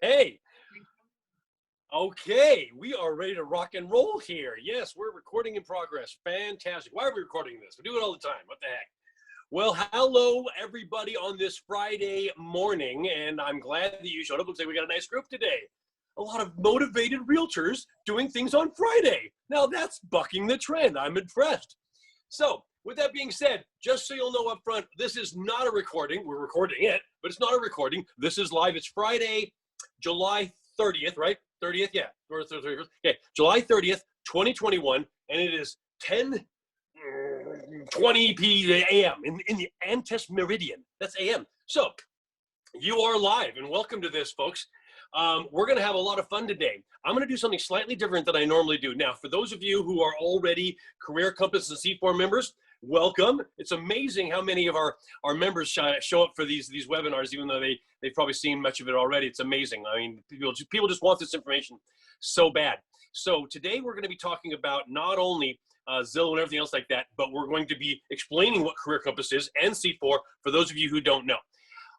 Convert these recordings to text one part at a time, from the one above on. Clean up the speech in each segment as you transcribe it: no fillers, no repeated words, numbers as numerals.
Hey, okay, we are ready to rock and roll here. Yes, we're recording in progress. Fantastic. Why are we recording this? We do it all the time. What the heck? Well, hello, everybody, on this Friday morning, and I'm glad that you showed up. Looks like we got a nice group today. A lot of motivated realtors doing things on Friday. Now, that's bucking the trend. I'm impressed. So, with that being said, just so you'll know up front, this is not a recording. We're recording it, but it's not a recording. This is live. It's Friday, July 30th, right? 30th, yeah. Okay, July 30th, 2021, and it is 10:20 a.m. in the Antis Meridian. That's a.m. So, you are live, and welcome to this, folks. We're going to have a lot of fun today. I'm going to do something slightly different than I normally do. Now, for those of you who are already Career Compass and C4 members, welcome. It's amazing how many of our members show up for these webinars, even though they've probably seen much of it already. It's amazing. I mean, people just want this information so bad. So today we're going to be talking about not only Zillow and everything else like that, but we're going to be explaining what Career Compass is and C4 for those of you who don't know.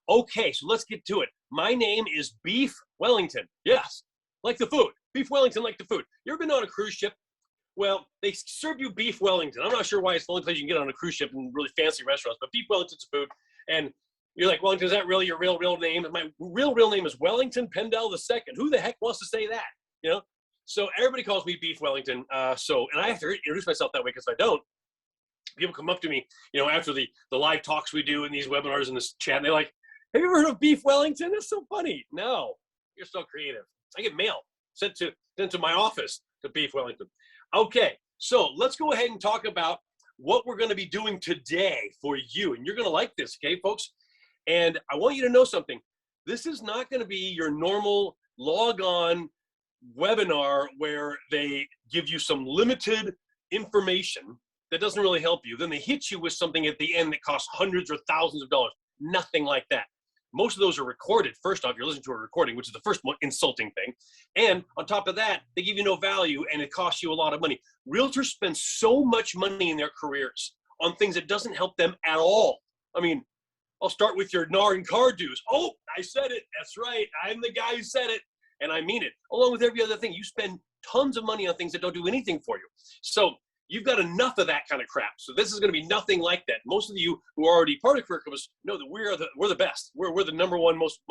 Okay, so let's get to it. My name is Beef Wellington. Yes, like the food. Beef Wellington, like the food. You ever been on a cruise ship? Well, they serve you beef Wellington. I'm not sure why it's the only place you can get on a cruise ship in really fancy restaurants, but beef Wellington's food. And you're like, Wellington, is that really your real name? My real name is Wellington Pendel II. Who the heck wants to say that? You know? So everybody calls me Beef Wellington. And I have to introduce myself that way because if I don't, people come up to me, you know, after the live talks we do in these webinars and this chat, and they're like, have you ever heard of Beef Wellington? That's so funny. No, you're so creative. I get mail sent to my office to Beef Wellington. Okay, so let's go ahead and talk about what we're going to be doing today for you. And you're going to like this, okay, folks? And I want you to know something. This is not going to be your normal log-on webinar where they give you some limited information that doesn't really help you. Then they hit you with something at the end that costs hundreds or thousands of dollars. Nothing like that. Most of those are recorded. First off, you're listening to a recording, which is the first insulting thing. And on top of that, they give you no value and it costs you a lot of money. Realtors spend so much money in their careers on things that doesn't help them at all. I mean, I'll start with your NAR and car dues. Oh, I said it. That's right. I'm the guy who said it. And I mean it. Along with every other thing, you spend tons of money on things that don't do anything for you. So you've got enough of that kind of crap. So this is going to be nothing like that. Most of you who are already part of Career Compass know that we're the best. We're the number one most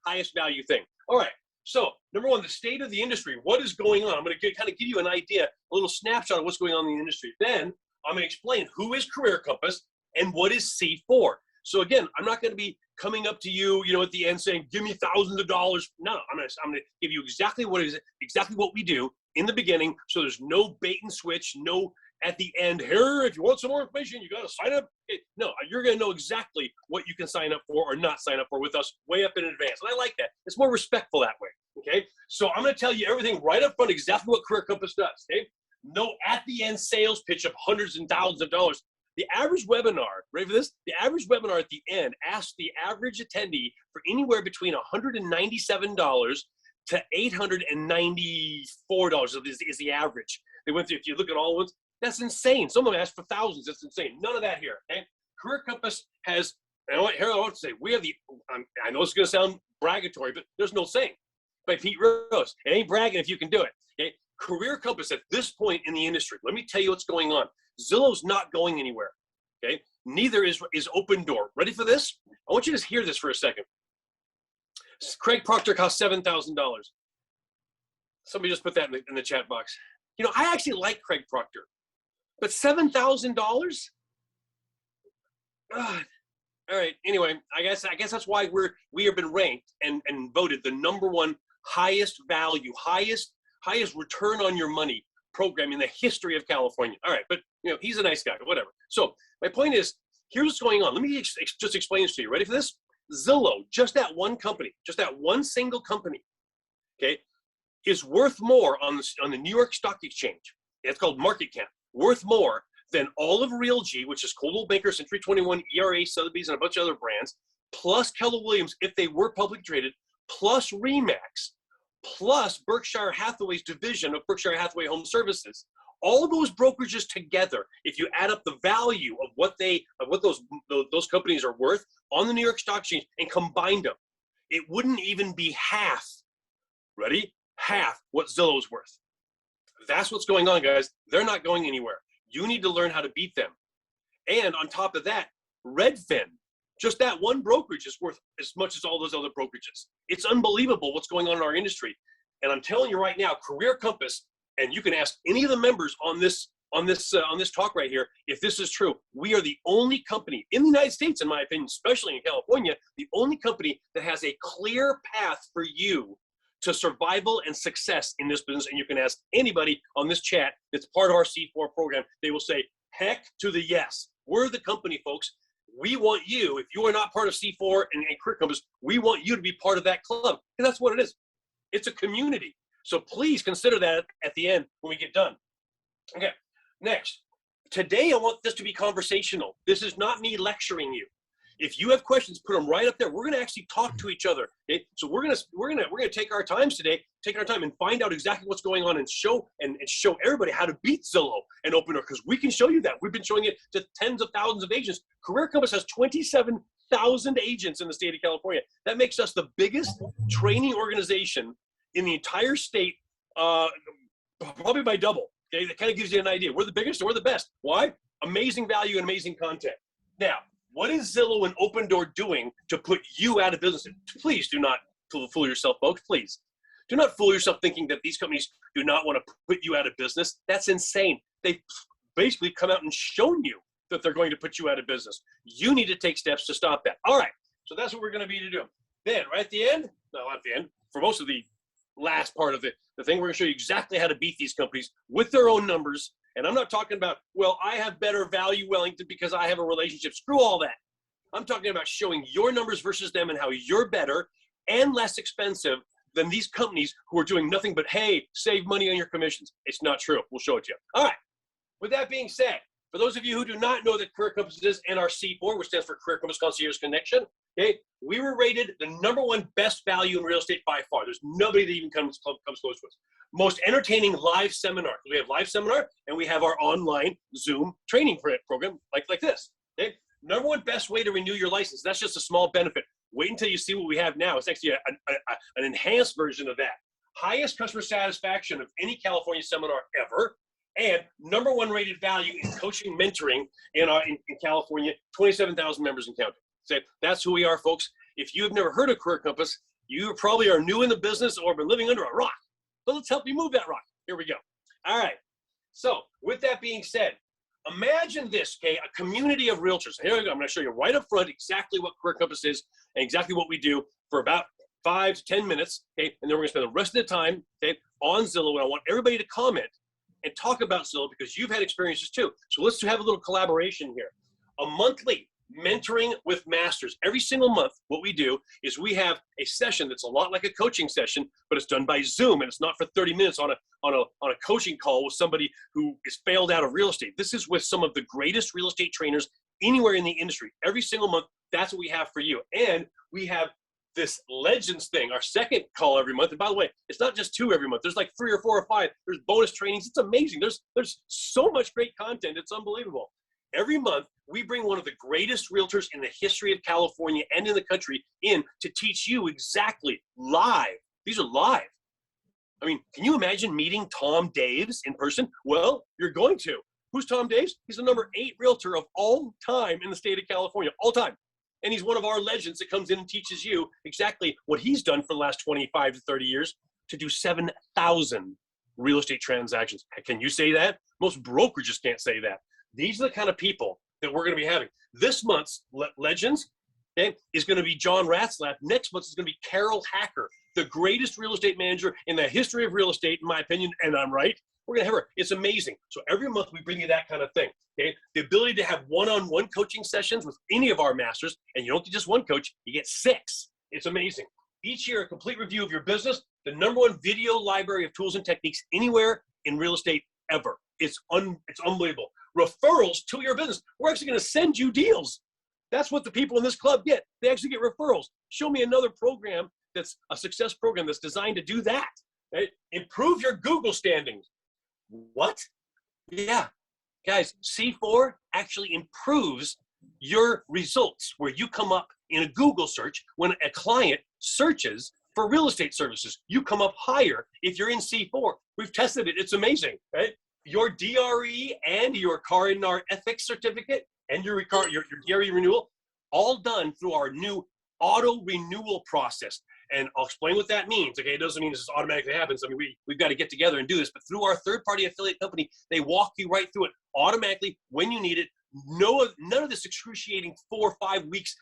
highest value thing. All right. So number one, the state of the industry. What is going on? I'm going to kind of give you an idea, a little snapshot of what's going on in the industry. Then I'm going to explain who is Career Compass and what is C4. So again, I'm not going to be coming up to you, you know, at the end saying, "Give me thousands of dollars." No, I'm going to give you exactly what we do in the beginning. So there's no bait and switch, no at the end here, if you want some more information, you got to sign up. No, you're going to know exactly what you can sign up for or not sign up for with us way up in advance. And I like that. It's more respectful that way. Okay. So I'm going to tell you everything right up front, exactly what Career Compass does. Okay. No at the end sales pitch of hundreds and thousands of dollars. The average webinar, ready for this? The average webinar at the end asks the average attendee for anywhere between $197 to $894 is the average. They went through, if you look at all ones, that's insane. Some of them ask for thousands. That's insane. None of that here. Okay? Career Compass has, and here I want to say, we have the, I know it's going to sound bragatory, but there's no saying. By Pete Rose. It ain't bragging if you can do it. Okay? Career Compass at this point in the industry, let me tell you what's going on. Zillow's not going anywhere. Okay? Neither is Open Door. Ready for this? I want you to hear this for a second. Craig Proctor costs $7,000. Somebody just put that in the chat box. You know, I actually like Craig Proctor. But $7,000? God. All right. Anyway, I guess that's why we have been ranked and voted the number one highest value, highest return on your money program in the history of California. All right, but you know he's a nice guy, whatever. So my point is, here's what's going on. Let me just explain this to you. Ready for this? Zillow, just that one company, just that one single company, okay, is worth more on the New York Stock Exchange. It's called market cap. Worth more than all of Realgy, which is Coldwell Banker, Century 21, ERA, Sotheby's, and a bunch of other brands, plus Keller Williams, if they were publicly traded, plus Remax, plus Berkshire Hathaway's division of Berkshire Hathaway Home Services. All those brokerages together, if you add up the value of what those companies are worth on the New York Stock Exchange and combine them, it wouldn't even be half, ready? Half what Zillow's worth. That's what's going on, guys. They're not going anywhere. You need to learn how to beat them. And on top of that, Redfin, just that one brokerage is worth as much as all those other brokerages. It's unbelievable what's going on in our industry. And I'm telling you right now, Career Compass, and you can ask any of the members on this talk right here, if this is true, we are the only company in the United States, in my opinion, especially in California, the only company that has a clear path for you to survival and success in this business. And you can ask anybody on this chat that's part of our C4 program. They will say, heck to the yes. We're the company, folks. We want you, if you are not part of C4 and Career Compass, we want you to be part of that club. And that's what it is. It's a community. So please consider that at the end when we get done. Okay, next. Today, I want this to be conversational. This is not me lecturing you. If you have questions, put them right up there. We're going to actually talk to each other. Okay? So we're going to take our times today, take our time and find out exactly what's going on and show everybody how to beat Zillow and Open Door, because we can show you that. We've been showing it to tens of thousands of agents. Career Compass has 27,000 agents in the state of California. That makes us the biggest training organization in the entire state, probably by double. Okay, that kind of gives you an idea. We're the biggest and we're the best. Why? Amazing value and amazing content. Now, what is Zillow and Open Door doing to put you out of business? Please do not fool yourself, folks. Please do not fool yourself thinking that these companies do not want to put you out of business. That's insane. They've basically come out and shown you that they're going to put you out of business. You need to take steps to stop that. All right. So that's what we're going to be to do. Then, right at the end, no, not at the end, for most of the last part of the thing, we're going to show you exactly how to beat these companies with their own numbers. And I'm not talking about, well, I have better value, Wellington, because I have a relationship. Screw all that. I'm talking about showing your numbers versus them and how you're better and less expensive than these companies who are doing nothing but, hey, save money on your commissions. It's not true. We'll show it to you. All right. With that being said, for those of you who do not know that Career Compass is NRC4, which stands for Career Compass Concierge Connection, okay, we were rated the #1 best value in real estate by far. There's nobody that even comes close to us. Most entertaining live seminar. We have live seminar and we have our online Zoom training program like this. Okay? #1 best way to renew your license. That's just a small benefit. Wait until you see what we have now. It's actually an enhanced version of that. Highest customer satisfaction of any California seminar ever. And #1 rated value in coaching mentoring in California, 27,000 members and counting. So that's who we are, folks. If you have never heard of Career Compass, you probably are new in the business or been living under a rock. But let's help you move that rock. Here we go. All right. So with that being said, imagine this, okay, a community of realtors. Here we go. I'm going to show you right up front exactly what Career Compass is and exactly what we do for about 5 to 10 minutes, okay? And then we're going to spend the rest of the time, okay, on Zillow. And I want everybody to comment and talk about Zillow because you've had experiences too. So let's have a little collaboration here. A monthly mentoring with masters. Every single month, what we do is we have a session that's a lot like a coaching session, but it's done by Zoom, and it's not for 30 minutes on a coaching call with somebody who is failed out of real estate. This is with some of the greatest real estate trainers anywhere in the industry. Every single month, that's what we have for you. And we have this Legends thing, our second call every month. And by the way, it's not just 2 every month. There's like 3 or 4 or 5. There's bonus trainings. It's amazing. There's so much great content. It's unbelievable. Every month, we bring one of the greatest realtors in the history of California and in the country in to teach you exactly live. These are live. I mean, can you imagine meeting Tom Daves in person? Well, you're going to. Who's Tom Daves? He's the #8 realtor of all time in the state of California, all time. And he's one of our legends that comes in and teaches you exactly what he's done for the last 25 to 30 years to do 7,000 real estate transactions. Can you say that? Most brokerages can't say that. These are the kind of people that we're going to be having. This month's Legends, okay, is going to be John Ratzlaff. Next month is going to be Carol Hacker, the greatest real estate manager in the history of real estate, in my opinion, and I'm right. We're going to have her. It's amazing. So every month we bring you that kind of thing. Okay, the ability to have one-on-one coaching sessions with any of our masters, and you don't get just one coach, you get 6. It's amazing. Each year, a complete review of your business, the #1 video library of tools and techniques anywhere in real estate ever. It's unbelievable. Referrals to your business. We're actually going to send you deals. That's what the people in this club get. They actually get referrals. Show me another program that's a success program that's designed to do that. Right? Improve your Google standings. What? Yeah. Guys, C4 actually improves your results where you come up in a Google search when a client searches for real estate services. You come up higher if you're in C4. We've tested it. It's amazing, right? Your DRE and your car in our ethics certificate and your DRE renewal, all done through our new auto renewal process. And I'll explain what that means. Okay, it doesn't mean this automatically happens. I mean, we've got to get together and do this, but through our third-party affiliate company, they walk you right through it automatically when you need it. None of this excruciating 4 or 5 weeks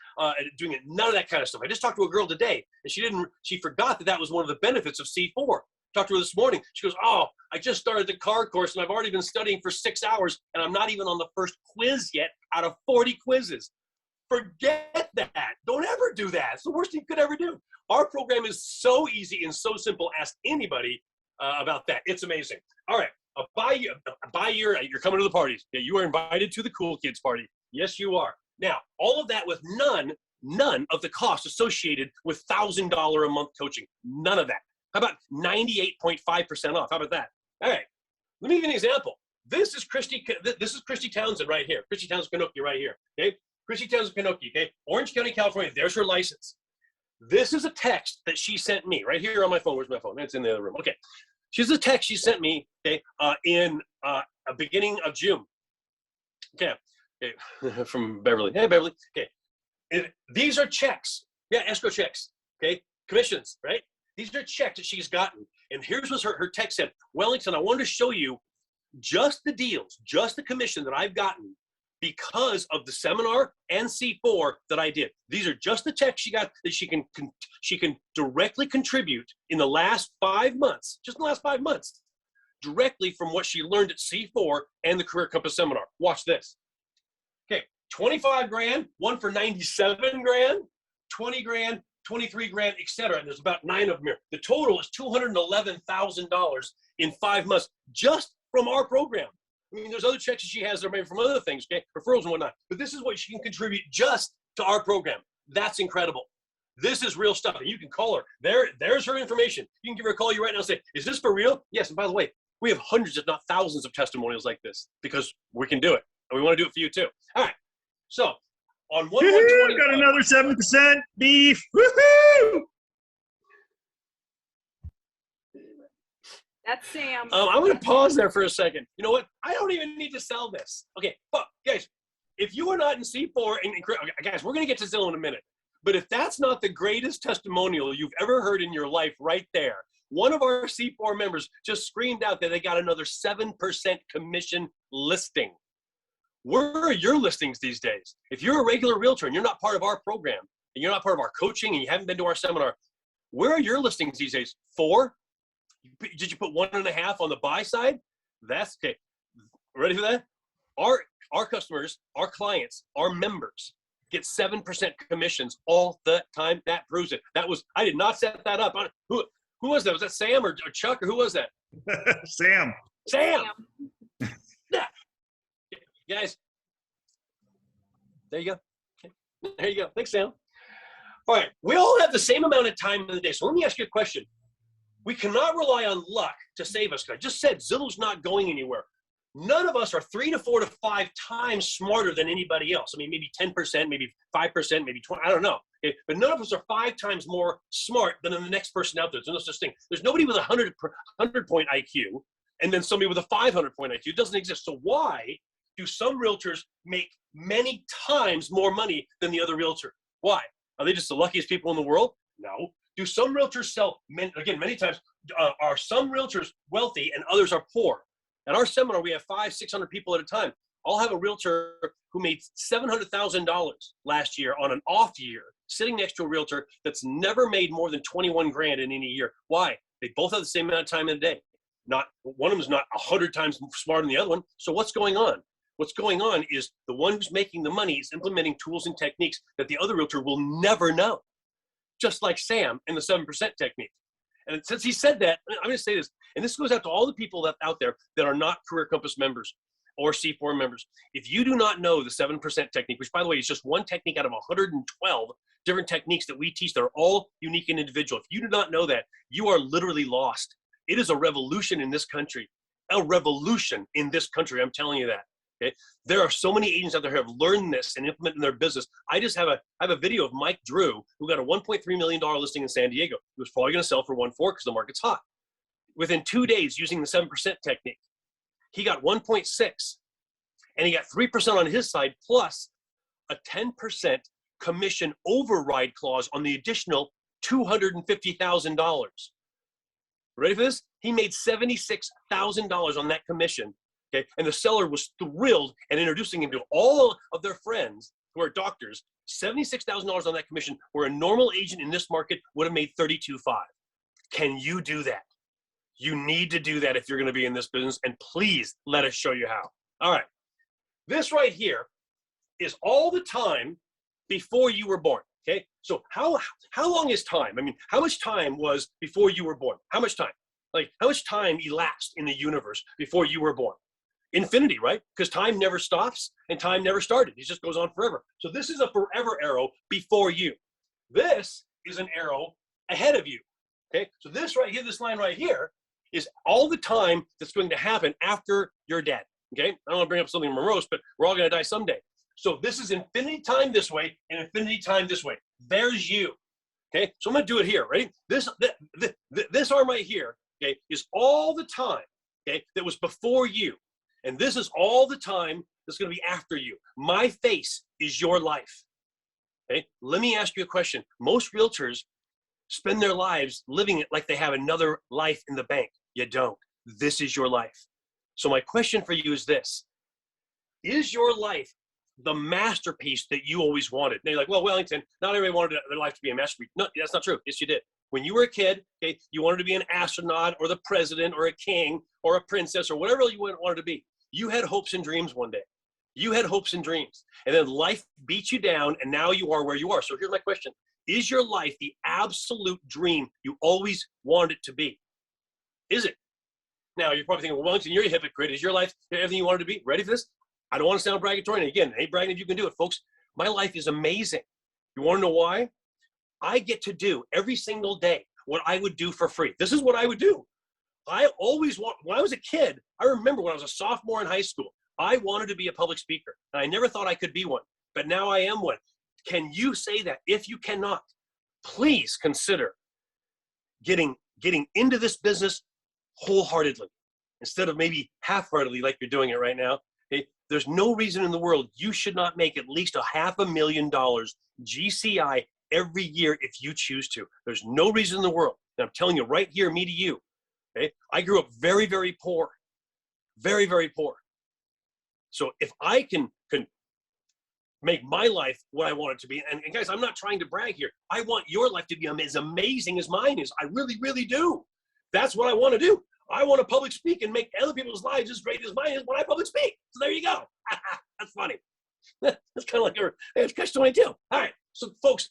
doing it. None of that kind of stuff. I just talked to a girl today, and she forgot that was one of the benefits of C4. Talked to her this morning. She goes, "Oh, I just started the car course, and I've already been studying for 6 hours, and I'm not even on the first quiz yet out of 40 quizzes." Forget that. Don't ever do that. It's the worst thing you could ever do. Our program is so easy and so simple. Ask anybody about that. It's amazing. All right. You're coming to the parties. Yeah, you are invited to the cool kids party. Yes, you are. Now, all of that with none of the costs associated with $1,000 a month coaching. None of that. How about 98.5% off? How about that? All right. Let me give you an example. This is Christy Townsend right here. Christy Townsend Pinocchio right here. Okay. Christy Townsend Pinocchio. Okay. Orange County, California. There's her license. This is a text that she sent me right here on my phone. Where's my phone? It's in the other room. Okay. She's a text she sent me, okay, in a beginning of June. Okay. From Beverly. Hey, Beverly. Okay. These are checks. Yeah, escrow checks. Okay. Commissions, right? These are checks that she's gotten. And here's what her text said. Wellington, I wanted to show you just the deals, just the commission that I've gotten because of the seminar and C4 that I did. These are just the checks she got that she can directly contribute in the last 5 months, just in the last 5 months, directly from what she learned at C4 and the Career Compass seminar. Watch this. Okay, 25 grand, one for 97 grand, 20 grand, 23 grand, etc. And there's about 9 of them here. The total is $211,000 in 5 months just from our program. I mean, there's other checks that she has that are maybe from other things, okay, referrals and whatnot. But this is what she can contribute just to our program. That's incredible. This is real stuff. And you can call her. There's her information. You can give her a call right now and say, "Is this for real?" Yes. And by the way, we have hundreds, if not thousands, of testimonials like this because we can do it. And we want to do it for you too. All right. So on 1/1/20, got another 7% beef. Woohoo! That's Sam. I'm going to pause there for a second. You know what? I don't even need to sell this. Okay, but guys, if you are not in C4, and guys, we're going to get to Zillow in a minute. But if that's not the greatest testimonial you've ever heard in your life right there, one of our C4 members just screamed out that they got another 7% commission listing. Where are your listings these days? If you're a regular realtor and you're not part of our program, and you're not part of our coaching, and you haven't been to our seminar, where are your listings these days? 4? Did you put 1.5 on the buy side? That's okay. Ready for that? Our customers, our clients, our members get 7% commissions all the time. That proves it. I did not set that up. Who was that? Was that Sam or Chuck or who was that? Sam. Sam. Yeah. Guys, there you go. Okay. There you go. Thanks, Sam. All right. We all have the same amount of time in the day. So let me ask you a question. We cannot rely on luck to save us. I just said Zillow's not going anywhere. None of us are 3 to 4 to 5 times smarter than anybody else. I mean, maybe 10%, maybe 5%, maybe 20, I don't know. Okay? But none of us are 5 times more smart than the next person out there. There's no such thing. There's nobody with a 100-point IQ and then somebody with a 500-point IQ. It doesn't exist. So why do some realtors make many times more money than the other realtor? Why? Are they just the luckiest people in the world? No. Do some realtors sell, many times, are some realtors wealthy and others are poor? At our seminar, we have 500-600 people at a time. I'll have a realtor who made $700,000 last year on an off year, sitting next to a realtor that's never made more than 21 grand in any year. Why? They both have the same amount of time in a day. One of them is not 100 times smarter than the other one. So what's going on? What's going on is the one who's making the money is implementing tools and techniques that the other realtor will never know. Just like Sam and the 7% technique. And since he said that, I'm going to say this, and this goes out to all the people out there that are not Career Compass members or C4 members. If you do not know the 7% technique, which by the way is just one technique out of 112 different techniques that we teach that are all unique and individual. If you do not know that, you are literally lost. It is a revolution in this country. A revolution in this country, I'm telling you that. Okay, there are so many agents out there who have learned this and implemented in their business. I have a video of Mike Drew, who got a $1.3 million listing in San Diego. He was probably going to sell for 1.4 because the market's hot. Within 2 days, using the 7% technique, he got 1.6, and he got 3% on his side plus a 10% commission override clause on the additional $250,000. Ready for this? He made $76,000 on that commission. Okay, and the seller was thrilled and introducing him to all of their friends who are doctors. $76,000 on that commission, where a normal agent in this market would have made $32,500. Can you do that? You need to do that if you're going to be in this business, and please let us show you how. All right, this right here is all the time before you were born. Okay, so how long is time? I mean, how much time was before you were born? How much time? Like, how much time elapsed in the universe before you were born? Infinity, right? Because time never stops and time never started. It just goes on forever. So this is a forever arrow before you. This is an arrow ahead of you. Okay, so this right here, this line right here, is all the time that's going to happen after you're dead. Okay, I don't want to bring up something morose, but we're all going to die someday. So this is infinity time this way and infinity time this way. There's you. Okay, so I'm going to do it here. Ready? This arm right here, okay, is all the time, okay, that was before you. And this is all the time that's going to be after you. My face is your life. Okay, let me ask you a question. Most realtors spend their lives living it like they have another life in the bank. You don't. This is your life. So my question for you is this. Is your life the masterpiece that you always wanted? And you're like, well, Wellington, not everybody wanted their life to be a masterpiece. No, that's not true. Yes, you did. When you were a kid, okay, you wanted to be an astronaut or the president or a king or a princess or whatever you wanted to be. You had hopes and dreams one day. You had hopes and dreams. And then life beat you down, and now you are where you are. So here's my question. Is your life the absolute dream you always wanted it to be? Is it? Now, you're probably thinking, well, Wellington, you're a hypocrite. Is your life everything you wanted to be? Ready for this? I don't want to sound braggadorian. And again, hey, bragging if you can do it, folks. My life is amazing. You want to know why? I get to do every single day what I would do for free. This is what I would do. I always when I was a kid, I remember when I was a sophomore in high school, I wanted to be a public speaker, and I never thought I could be one, but now I am one. Can you say that? If you cannot, please consider getting into this business wholeheartedly instead of maybe half-heartedly like you're doing it right now. Okay? There's no reason in the world you should not make at least $500,000 GCI every year if you choose to. There's no reason in the world. And I'm telling you right here, me to you. Okay? I grew up very, very poor. Very, very poor. So if I can make my life what I want it to be, and guys, I'm not trying to brag here. I want your life to be as amazing as mine is. I really, really do. That's what I want to do. I want to public speak and make other people's lives as great as mine is when I public speak. So there you go. That's funny. That's kind of like it's catch-22. All right. So folks,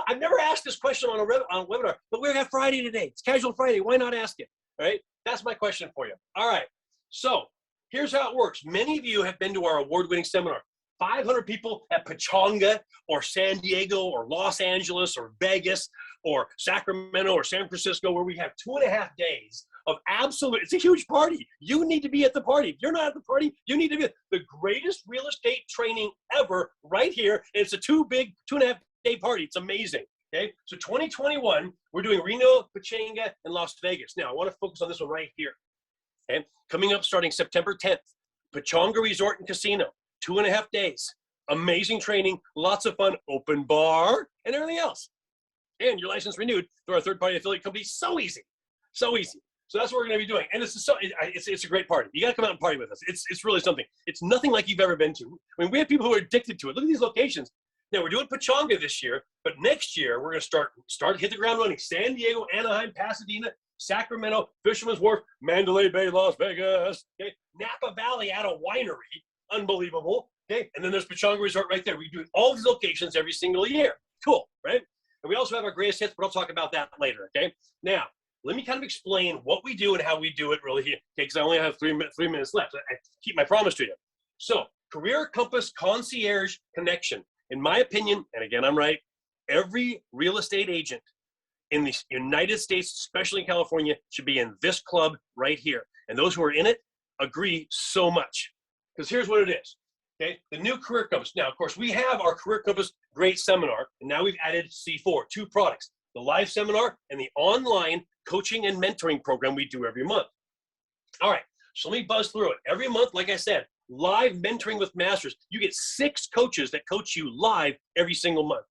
I've never asked this question on a webinar, but we're at Friday today. It's Casual Friday. Why not ask it? All right. That's my question for you. All right. So here's how it works. Many of you have been to our award-winning seminar. 500 people at Poaching or San Diego or Los Angeles or Vegas or Sacramento or San Francisco, where we have 2.5 days of absolute, it's a huge party. You need to be at the party. If you're not at the party, you need to be the greatest real estate training ever right here. And it's a 2.5 day party. It's amazing. Okay. So 2021, we're doing Reno, Poaching, and Las Vegas. Now I want to focus on this one right here. Okay. Coming up starting September 10th, Poaching Resort and Casino. 2.5 days, amazing training, lots of fun, open bar, and everything else. And your license renewed through our third-party affiliate company. So easy, so easy. So that's what we're going to be doing. And it's a great party. You got to come out and party with us. It's really something. It's nothing like you've ever been to. I mean, we have people who are addicted to it. Look at these locations. Now, we're doing Poaching this year, but next year, we're going to hit the ground running. San Diego, Anaheim, Pasadena, Sacramento, Fisherman's Wharf, Mandalay Bay, Las Vegas, okay? Napa Valley at a winery. Unbelievable. Okay. And then there's Poaching Resort right there. We do all these locations every single year. Cool, right? And we also have our greatest hits, but I'll talk about that later. Okay. Now, let me kind of explain what we do and how we do it really here. Okay, because I only have 3 minutes left. I keep my promise to you. So, Career Compass Concierge Connection. In my opinion, and again, I'm right, every real estate agent in the United States, especially in California, should be in this club right here. And those who are in it agree so much. Because here's what it is. Okay, the new Career Compass. Now, of course, we have our Career Compass Great Seminar, and now we've added C4, two products, the live seminar and the online coaching and mentoring program we do every month. All right, so let me buzz through it. Every month, like I said, live mentoring with masters. You get 6 coaches that coach you live every single month.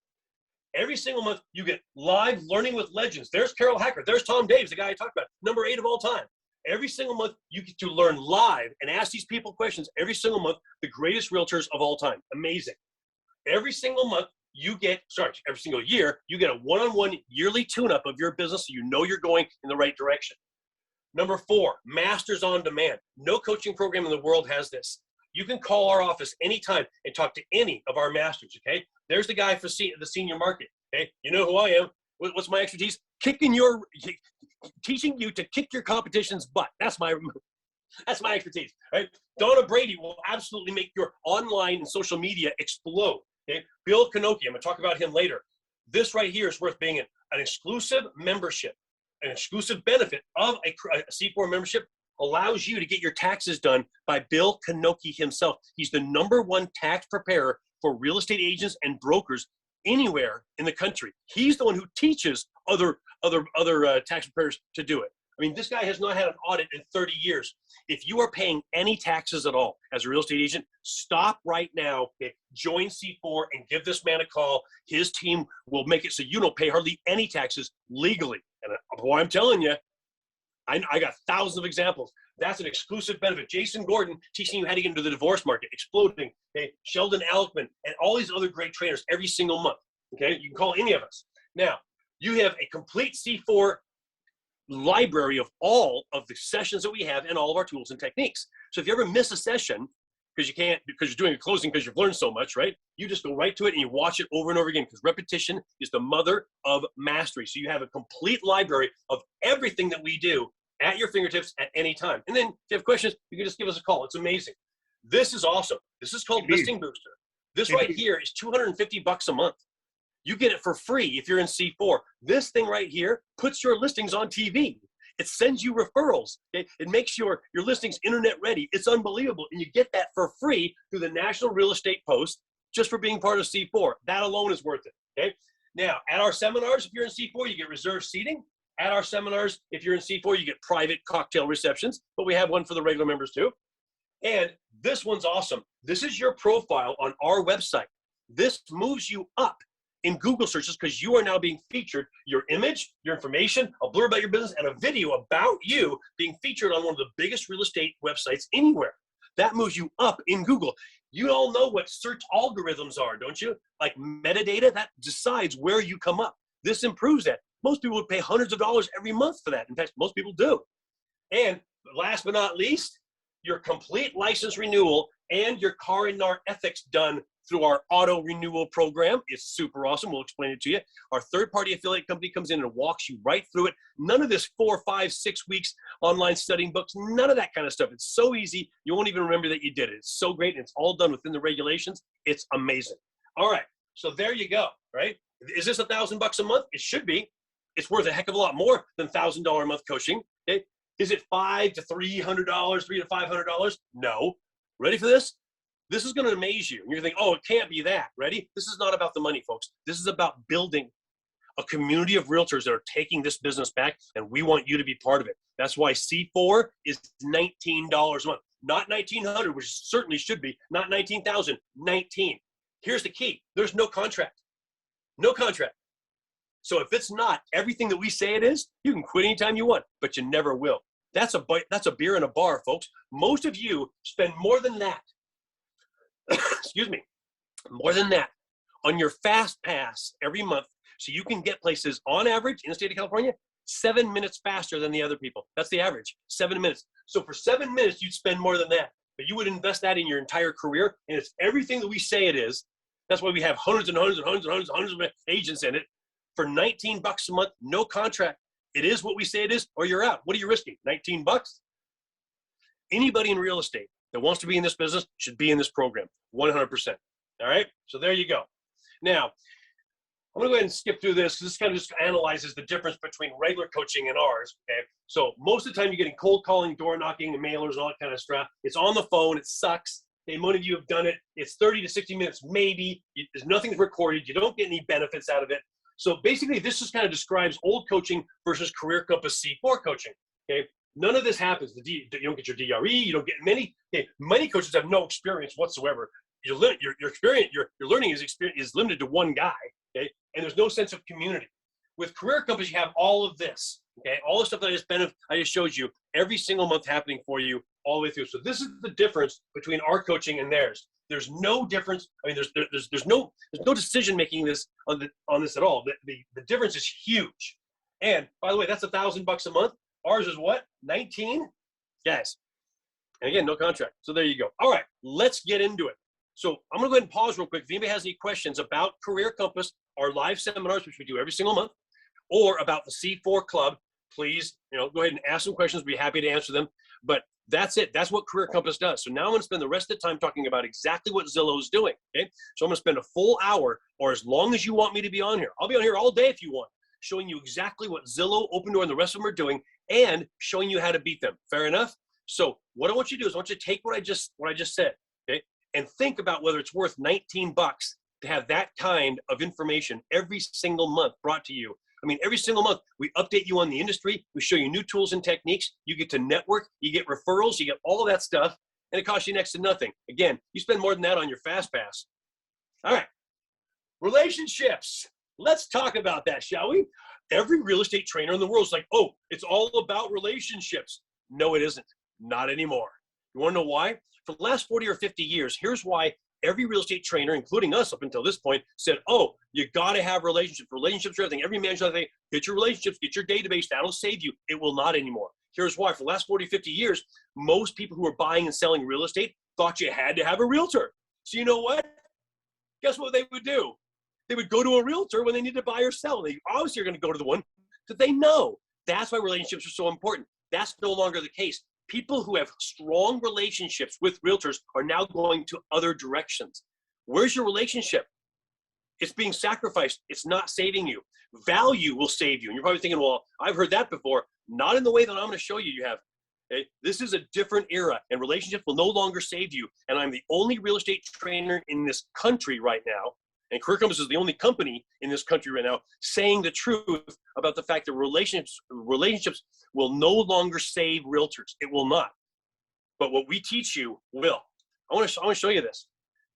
Every single month, you get live learning with legends. There's Carol Hacker. There's Tom Daves, the guy I talked about, number 8 of all time. Every single month, you get to learn live and ask these people questions every single month, the greatest realtors of all time. Amazing. Every single month, every single year, you get a one-on-one yearly tune-up of your business so you know you're going in the right direction. Number 4, Masters on Demand. No coaching program in the world has this. You can call our office anytime and talk to any of our masters, okay? There's the guy for the senior market, okay? You know who I am. What's my expertise? Teaching you to kick your competition's butt. That's my expertise, right? Donna Brady will absolutely make your online and social media explode, okay? Bill Kanoki, I'm gonna talk about him later. This right here is worth being an exclusive membership. An exclusive benefit of a C4 membership allows you to get your taxes done by Bill Kanoki himself. He's the #1 tax preparer for real estate agents and brokers anywhere in the country. He's the one who teaches other tax preparers to do it. I mean, this guy has not had an audit in 30 years. If you are paying any taxes at all as a real estate agent, stop right now, okay? Join C4 and give this man a call. His team will make it so you don't pay hardly any taxes legally. And boy, I'm telling you, I got thousands of examples. That's an exclusive benefit. Jason Gordon teaching you how to get into the divorce market, exploding. Okay, Sheldon Alckman, and all these other great trainers every single month. Okay, you can call any of us. Now, you have a complete C4 library of all of the sessions that we have and all of our tools and techniques. So if you ever miss a session, because you're doing a closing because you've learned so much, right? You just go right to it and you watch it over and over again, because repetition is the mother of mastery. So you have a complete library of everything that we do at your fingertips at any time. And then if you have questions, you can just give us a call. It's amazing. This is awesome. This is called Listing Booster. This right here is $250 a month. You get it for free if you're in C4. This thing right here puts your listings on TV. It sends you referrals. Okay? It makes your listings internet ready. It's unbelievable. And you get that for free through the National Real Estate Post just for being part of C4. That alone is worth it. Okay. Now, at our seminars, if you're in C4, you get reserved seating. At our seminars, if you're in C4, you get private cocktail receptions, but we have one for the regular members too. And this one's awesome. This is your profile on our website. This moves you up in Google searches because you are now being featured, your image, your information, a blurb about your business, and a video about you being featured on one of the biggest real estate websites anywhere. That moves you up in Google. You all know what search algorithms are, don't you? Like metadata, that decides where you come up. This improves that. Most people would pay hundreds of dollars every month for that. In fact, most people do. And last but not least, your complete license renewal and your car and NAR ethics done through our auto renewal program. It's super awesome. We'll explain it to you. Our third-party affiliate company comes in and walks you right through it. None of this 4, 5, 6 weeks online studying books, none of that kind of stuff. It's so easy. You won't even remember that you did it. It's so great. And it's all done within the regulations. It's amazing. All right. So there you go, right? Is this $1,000 a month? It should be. It's worth a heck of a lot more than $1,000 a month coaching. Okay? Is it $500 to $300, $300 to $500? No. Ready for this? This is going to amaze you. And you're thinking, oh, it can't be that. Ready? This is not about the money, folks. This is about building a community of realtors that are taking this business back, and we want you to be part of it. That's why C4 is $19 a month. Not $1,900, which certainly should be. Not $19,000, $19. Here's the key. There's no contract. No contract. So if it's not everything that we say it is, you can quit anytime you want, but you never will. That's a beer in a bar, folks. Most of you spend more than that. Excuse me, more than that on your fast pass every month, so you can get places on average in the state of California 7 minutes faster than the other people. That's the average, 7 minutes. So for 7 minutes, you'd spend more than that, but you would invest that in your entire career, and it's everything that we say it is. That's why we have hundreds and hundreds and hundreds and hundreds and hundreds of agents in it for $19 a month, no contract. It is what we say it is, or you're out. What are you risking? $19? Anybody in real estate that wants to be in this business should be in this program, 100%. All right, so there you go. Now, I'm gonna go ahead and skip through this because this kind of just analyzes the difference between regular coaching and ours, okay? So most of the time you're getting cold calling, door knocking, and mailers, all that kind of stuff. It's on the phone, it sucks. Okay, many of you have done it. It's 30 to 60 minutes, maybe. There's nothing recorded. You don't get any benefits out of it. So basically, this just kind of describes old coaching versus Career Compass C4 coaching. Okay, none of this happens. You don't get your DRE. You don't get many. Okay, many coaches have no experience whatsoever. Your experience, your learning is limited to one guy. Okay, and there's no sense of community. With Career Compass, you have all of this. Okay, all the stuff that I just showed you every single month happening for you all the way through. So this is the difference between our coaching and theirs. There's no difference. I mean, there's no decision making this on this at all. The difference is huge. And by the way, that's $1,000 a month. Ours is what? 19? Yes. And again, no contract. So there you go. All right, let's get into it. So I'm gonna go ahead and pause real quick. If anybody has any questions about Career Compass, our live seminars, which we do every single month, or about the C4 Club, please, go ahead and ask some questions. We'll be happy to answer them. But that's it. That's what Career Compass does. So now I'm going to spend the rest of the time talking about exactly what Zillow is doing. Okay. So I'm going to spend a full hour, or as long as you want me to be on here. I'll be on here all day if you want, showing you exactly what Zillow, Open Door, and the rest of them are doing, and showing you how to beat them. Fair enough? So what I want you to do is I want you to take what I just said, okay, and think about whether it's worth $19 to have that kind of information every single month brought to you. I mean, every single month, we update you on the industry. We show you new tools and techniques. You get to network. You get referrals. You get all of that stuff. And it costs you next to nothing. Again, you spend more than that on your Fast Pass. All right. Relationships. Let's talk about that, shall we? Every real estate trainer in the world is like, oh, it's all about relationships. No, it isn't. Not anymore. You want to know why? For the last 40 or 50 years, here's why every real estate trainer, including us up until this point, said, oh, you got to have relationships. Relationships are everything. Every man should say, get your relationships, get your database. That'll save you. It will not anymore. Here's why. For the last 40, 50 years, most people who are buying and selling real estate thought you had to have a realtor. So you know what? Guess what they would do? They would go to a realtor when they need to buy or sell. They obviously are going to go to the one that they know. That's why relationships are so important. That's no longer the case. People who have strong relationships with realtors are now going to other directions. Where's your relationship? It's being sacrificed. It's not saving you. Value will save you. And you're probably thinking, well, I've heard that before. Not in the way that I'm going to show you you have. Okay? This is a different era, and relationships will no longer save you. And I'm the only real estate trainer in this country right now, and Career Compass is the only company in this country right now saying the truth about the fact that relationships will no longer save realtors. It will not. But what we teach you will. I want to show you this.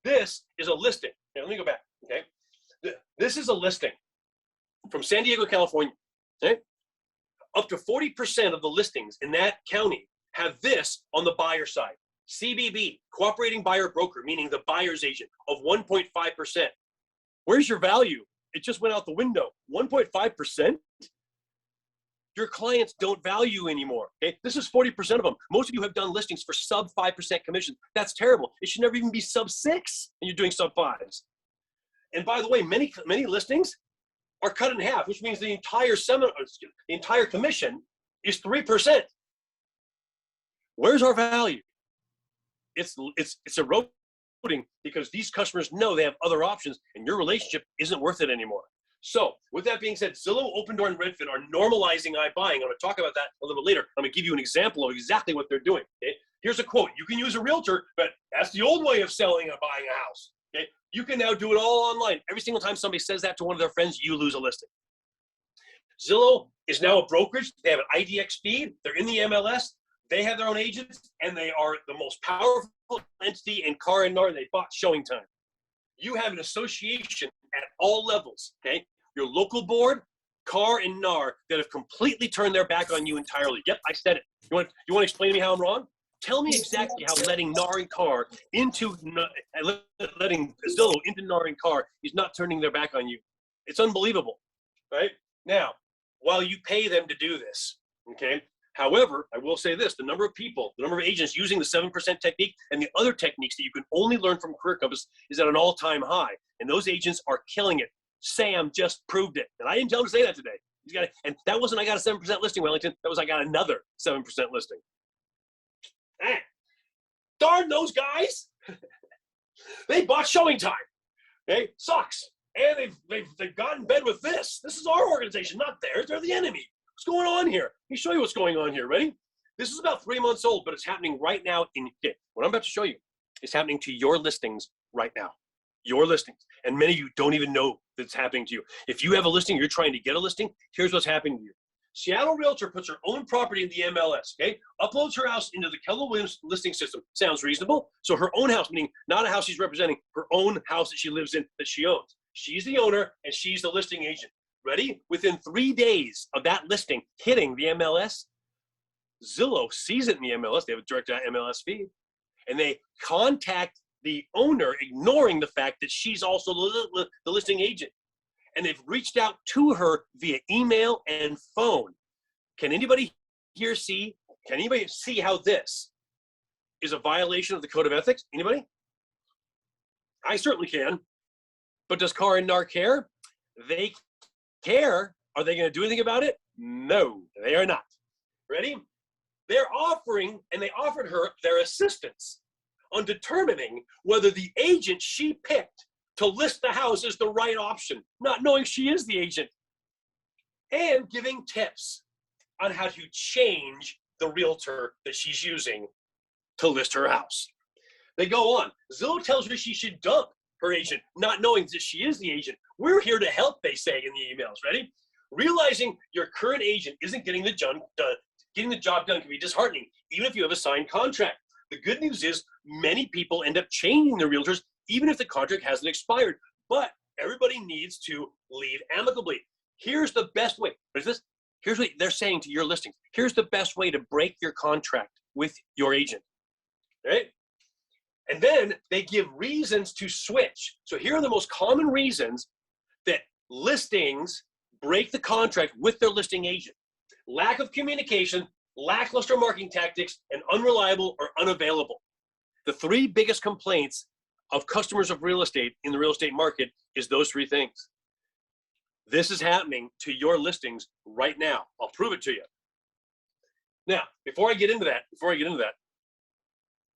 This is a listing. Okay, let me go back. Okay, this is a listing from San Diego, California. Okay, up to 40% of the listings in that county have this on the buyer side. CBB, cooperating buyer broker, meaning the buyer's agent, of 1.5%. Where's your value? It just went out the window. 1.5%? Your clients don't value anymore. Okay, this is 40% of them. Most of you have done listings for sub 5% commission. That's terrible. It should never even be sub 6, and you're doing sub 5s. And by the way, many listings are cut in half, which means the entire commission is 3%. Where's our value? It's eroding because these customers know they have other options, and your relationship isn't worth it anymore. So with that being said, Zillow, Open Door, and Redfin are normalizing iBuying. I'm going to talk about that a little bit later. I'm going to give you an example of exactly what they're doing. Okay? Here's a quote. You can use a realtor, but that's the old way of selling or buying a house. Okay? You can now do it all online. Every single time somebody says that to one of their friends, you lose a listing. Zillow is now a brokerage. They have an IDX feed. They're in the MLS. They have their own agents, and they are the most powerful entity in car and NAR. They bought Showing Time. You have an association at all levels, okay? Your local board, car, and NAR that have completely turned their back on you entirely. Yep, I said it. You want to explain to me how I'm wrong? Tell me exactly how letting NAR and car letting Zillow into NAR and car is not turning their back on you. It's unbelievable, right? Now, while you pay them to do this, okay? However, I will say this, the number of agents using the 7% technique and the other techniques that you can only learn from Career Compass is at an all-time high. And those agents are killing it. Sam just proved it. And I didn't tell him to say that today. And that wasn't I got a 7% listing, Wellington. That was I got another 7% listing. Ah, darn those guys. They bought Showing Time. Okay, sucks. And they've got in bed with this. This is our organization, not theirs. They're the enemy. What's going on here? Let me show you what's going on here. Ready? This is about 3 months old, but it's happening right now what I'm about to show you is happening to your listings right now. Your listings. And many of you don't even know that it's happening to you. If you have a listing, you're trying to get a listing, here's what's happening to you. Seattle Realtor puts her own property in the MLS, okay? Uploads her house into the Keller Williams listing system. Sounds reasonable. So her own house, meaning not a house she's representing, her own house that she lives in, that she owns. She's the owner and she's the listing agent. Ready? Within 3 days of that listing hitting the MLS, Zillow sees it in the MLS. They have a direct MLS feed. And they contact the owner, ignoring the fact that she's also the listing agent. And they've reached out to her via email and phone. Can anybody here see? Can anybody see how this is a violation of the code of ethics? Anybody? I certainly can. But does Car and NAR care? They care. Are they going to do anything about it? No, they are not. Ready? They're offering, and they offered her their assistance on determining whether the agent she picked to list the house is the right option, not knowing she is the agent, and giving tips on how to change the realtor that she's using to list her house. They go on. Zillow tells her she should dump her agent, not knowing that she is the agent. We're here to help, they say in the emails. Ready? Realizing your current agent isn't getting the job done, getting the job done can be disheartening, even if you have a signed contract. The good news is many people end up changing their realtors even if the contract hasn't expired. But everybody needs to leave amicably. Here's the best way. What is this? Here's what they're saying to your listings. Here's the best way to break your contract with your agent. Right? And then they give reasons to switch. So here are the most common reasons that listings break the contract with their listing agent. Lack of communication, lackluster marketing tactics, and unreliable or unavailable. The three biggest complaints of customers of real estate in the real estate market is those three things. This is happening to your listings right now. I'll prove it to you. Now, before I get into that, I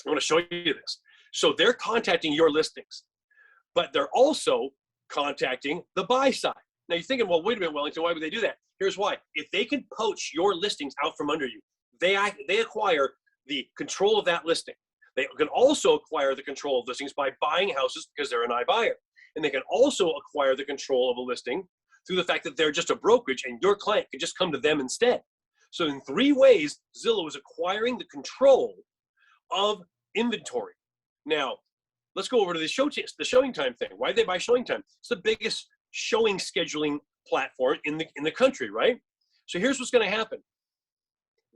want to show you this. So they're contacting your listings, but they're also contacting the buy side. Now you're thinking, well, wait a minute, Wellington, why would they do that? Here's why. If they can poach your listings out from under you, they acquire the control of that listing. They can also acquire the control of listings by buying houses because they're an iBuyer. And they can also acquire the control of a listing through the fact that they're just a brokerage and your client can just come to them instead. So in three ways, Zillow is acquiring the control of inventory. Now, let's go over to the showing time thing. Why did they buy showing time? It's the biggest showing scheduling platform in the country, right? So here's what's going to happen.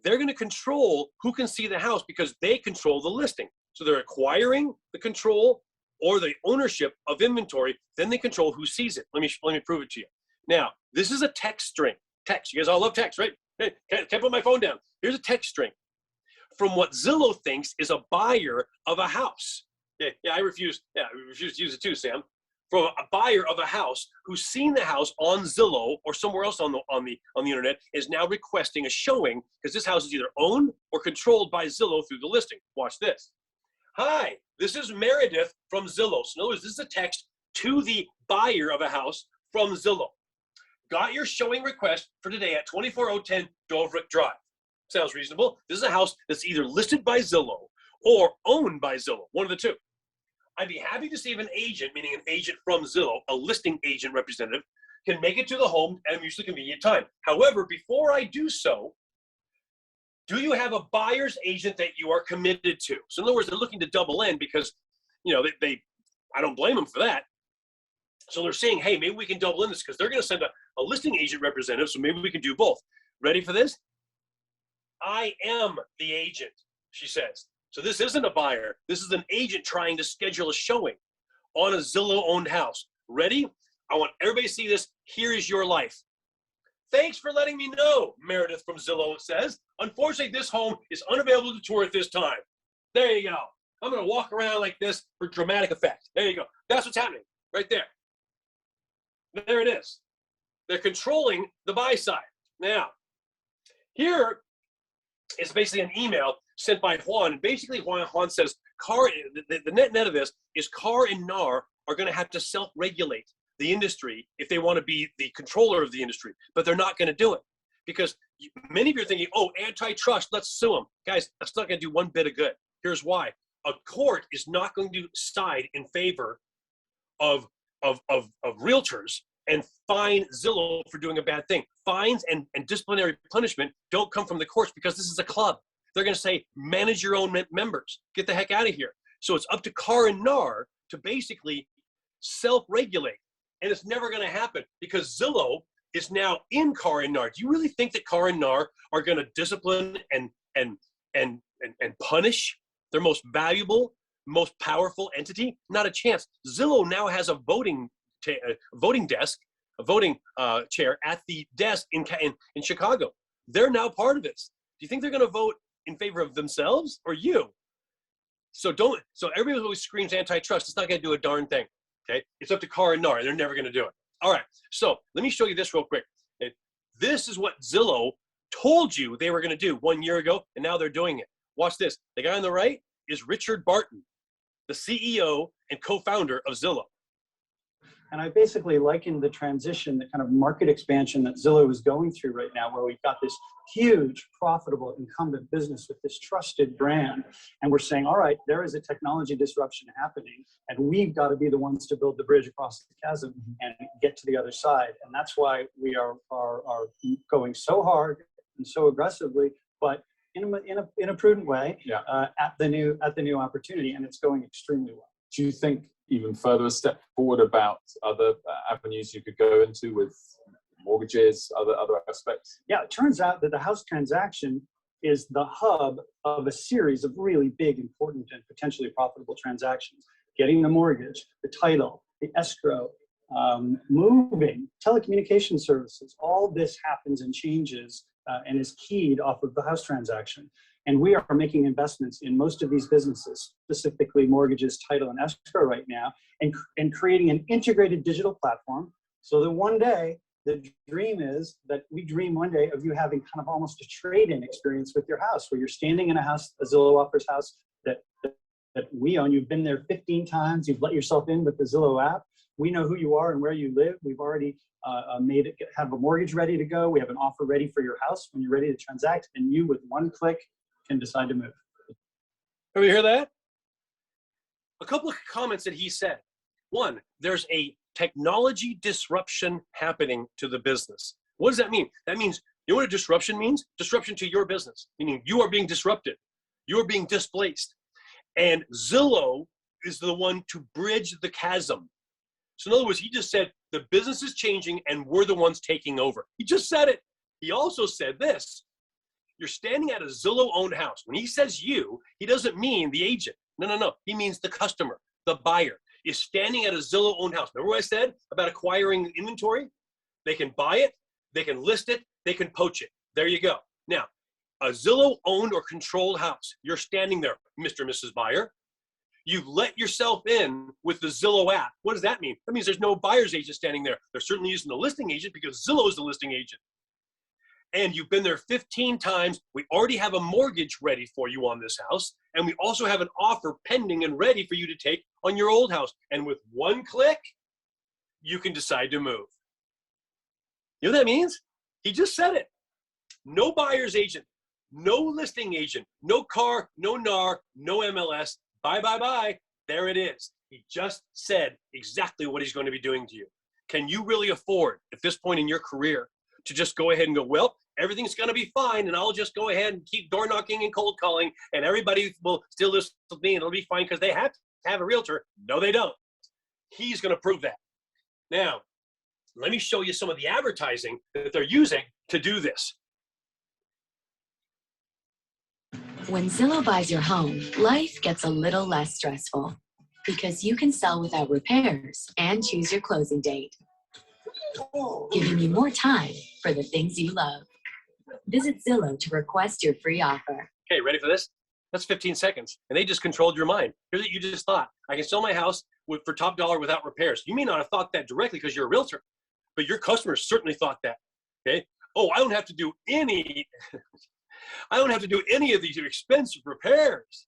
They're going to control who can see the house because they control the listing. So they're acquiring the control or the ownership of inventory. Then they control who sees it. Let me prove it to you. Now, this is a text string. Text. You guys all love text, right? Hey, can't put my phone down. Here's a text string from what Zillow thinks is a buyer of a house. Yeah, I refuse to use it too, Sam. From a buyer of a house who's seen the house on Zillow or somewhere else on the internet is now requesting a showing because this house is either owned or controlled by Zillow through the listing. Watch this. Hi, this is Meredith from Zillow. So in other words, this is a text to the buyer of a house from Zillow. Got your showing request for today at 24010 Doverick Drive. Sounds reasonable. This is a house that's either listed by Zillow or owned by Zillow, one of the two. I'd be happy to see if an agent, meaning an agent from Zillow, a listing agent representative, can make it to the home at a mutually convenient time. However, before I do so, do you have a buyer's agent that you are committed to? So in other words, they're looking to double in because, you know, I don't blame them for that. So they're saying, hey, maybe we can double in this because they're going to send a listing agent representative, so maybe we can do both. Ready for this? I am the agent, she says. So this isn't a buyer. This is an agent trying to schedule a showing on a Zillow-owned house. Ready? I want everybody to see this. Here is your life. Thanks for letting me know, Meredith from Zillow says. Unfortunately, this home is unavailable to tour at this time. There you go. I'm going to walk around like this for dramatic effect. There you go. That's what's happening right there. There it is. They're controlling the buy side. Now, here is basically an email sent by Juan. And basically, Juan says, the net of this is Car and NAR are going to have to self-regulate the industry if they want to be the controller of the industry. But they're not going to do it because many of you are thinking, oh, antitrust, let's sue them. Guys, that's not going to do one bit of good. Here's why. a court is not going to side in favor of realtors and fine Zillow for doing a bad thing. Fines and disciplinary punishment don't come from the courts because this is a club. They're going to say, manage your own members. Get the heck out of here. So it's up to Carr and Nar to basically self-regulate. And it's never going to happen because Zillow is now in Carr and Nar. Do you really think that Carr and Nar are going to discipline and punish their most valuable, most powerful entity? Not a chance. Zillow now has a voting desk, a voting chair at the desk in Chicago. They're now part of this. Do you think they're going to vote in favor of themselves or you? So everybody always screams antitrust. It's not going to do a darn thing. Okay, it's up to Carr and Nar. They're never going to do it. All right. So let me show you this real quick. Okay? This is what Zillow told you they were going to do 1 year ago, and now they're doing it. Watch this. The guy on the right is Richard Barton, the CEO and co-founder of Zillow. And I basically likened the transition, the kind of market expansion that Zillow is going through right now, where we've got this huge, profitable incumbent business with this trusted brand. And we're saying, all right, there is a technology disruption happening, and we've got to be the ones to build the bridge across the chasm and get to the other side. And that's why we are going so hard and so aggressively, but in a prudent way, at the new opportunity, and it's going extremely well. Do you think even further a step forward about other avenues you could go into with mortgages, other aspects? Yeah, it turns out that the house transaction is the hub of a series of really big, important, and potentially profitable transactions. Getting the mortgage, the title, the escrow, moving, telecommunication services, all this happens and changes and is keyed off of the house transaction. And we are making investments in most of these businesses, specifically mortgages, title, and escrow right now, and creating an integrated digital platform so that one day, the dream is that we dream one day of you having kind of almost a trade-in experience with your house, where you're standing in a house, a Zillow offers house that we own. You've been there 15 times. You've let yourself in with the Zillow app. We know who you are and where you live. We've already have a mortgage ready to go. We have an offer ready for your house when you're ready to transact, and you, with one click, can decide to move. Everybody hear that? A couple of comments that he said. One, there's a technology disruption happening to the business. What does that mean? That means, you know what a disruption means? Disruption to your business, meaning you are being disrupted. You are being displaced. And Zillow is the one to bridge the chasm. So in other words, he just said, the business is changing and we're the ones taking over. He just said it. He also said this. You're standing at a Zillow-owned house. When he says you, he doesn't mean the agent. No. He means the customer, the buyer, is standing at a Zillow-owned house. Remember what I said about acquiring inventory? They can buy it, they can list it, they can poach it. There you go. Now, a Zillow-owned or controlled house, you're standing there, Mr. and Mrs. Buyer. You've let yourself in with the Zillow app. What does that mean? That means there's no buyer's agent standing there. They're certainly using the listing agent because Zillow is the listing agent. And you've been there 15 times. We already have a mortgage ready for you on this house. And we also have an offer pending and ready for you to take on your old house. And with one click, you can decide to move. You know what that means? He just said it. No buyer's agent, no listing agent, no car, no NAR, no MLS. Bye. There it is. He just said exactly what he's going to be doing to you. Can you really afford, at this point in your career, to just go ahead and go, well, everything's going to be fine, and I'll just go ahead and keep door knocking and cold calling, and everybody will still listen to me, and it'll be fine because they have to have a realtor? No, they don't. He's going to prove that. Now, let me show you some of the advertising that they're using to do this. When Zillow buys your home, life gets a little less stressful because you can sell without repairs and choose your closing date, giving you more time for the things you love. Visit Zillow to request your free offer. Okay, ready for this? That's 15 seconds, and they just controlled your mind. Here's what you just thought. I can sell my house for top dollar without repairs. You may not have thought that directly because you're a realtor, but your customers certainly thought that, okay? Oh, I don't have to do any of these expensive repairs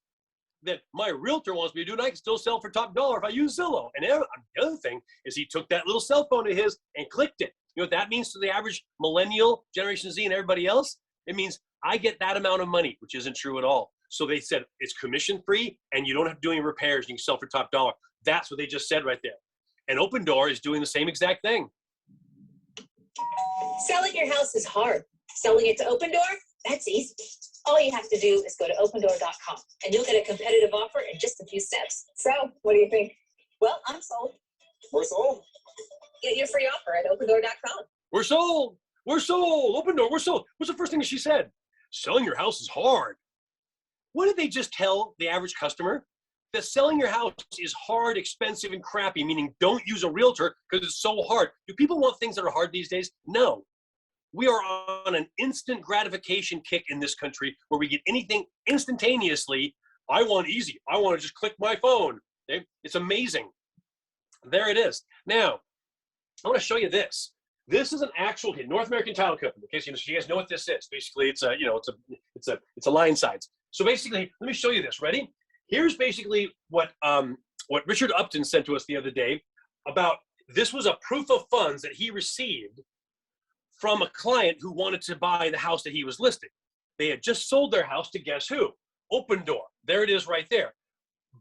that my realtor wants me to do, and I can still sell for top dollar if I use Zillow. And the other thing is he took that little cell phone of his and clicked it. You know what that means to the average millennial, Generation Z, and everybody else? It means I get that amount of money, which isn't true at all. So they said it's commission free and you don't have to do any repairs. You can sell for top dollar. That's what they just said right there. And Open Door is doing the same exact thing. Selling your house is hard. Selling it to Open Door, that's easy. All you have to do is go to opendoor.com and you'll get a competitive offer in just a few steps. So, what do you think? Well, I'm sold. We're sold. Get your free offer at opendoor.com. We're sold. We're sold. Open Door, we're sold. What's the first thing she said? Selling your house is hard. What did they just tell the average customer? That selling your house is hard, expensive, and crappy, meaning don't use a realtor because it's so hard. Do people want things that are hard these days? No. We are on an instant gratification kick in this country where we get anything instantaneously. I want easy. I want to just click my phone. Okay? It's amazing. There it is. Now, I want to show you this. This is an actual North American Title Company. Okay, so you guys know what this is. Basically, it's a line sides. So basically, let me show you this. Ready? Here's basically what Richard Upton sent to us the other day about. This was a proof of funds that he received from a client who wanted to buy the house that he was listing. They had just sold their house to guess who? Open Door. There it is right there.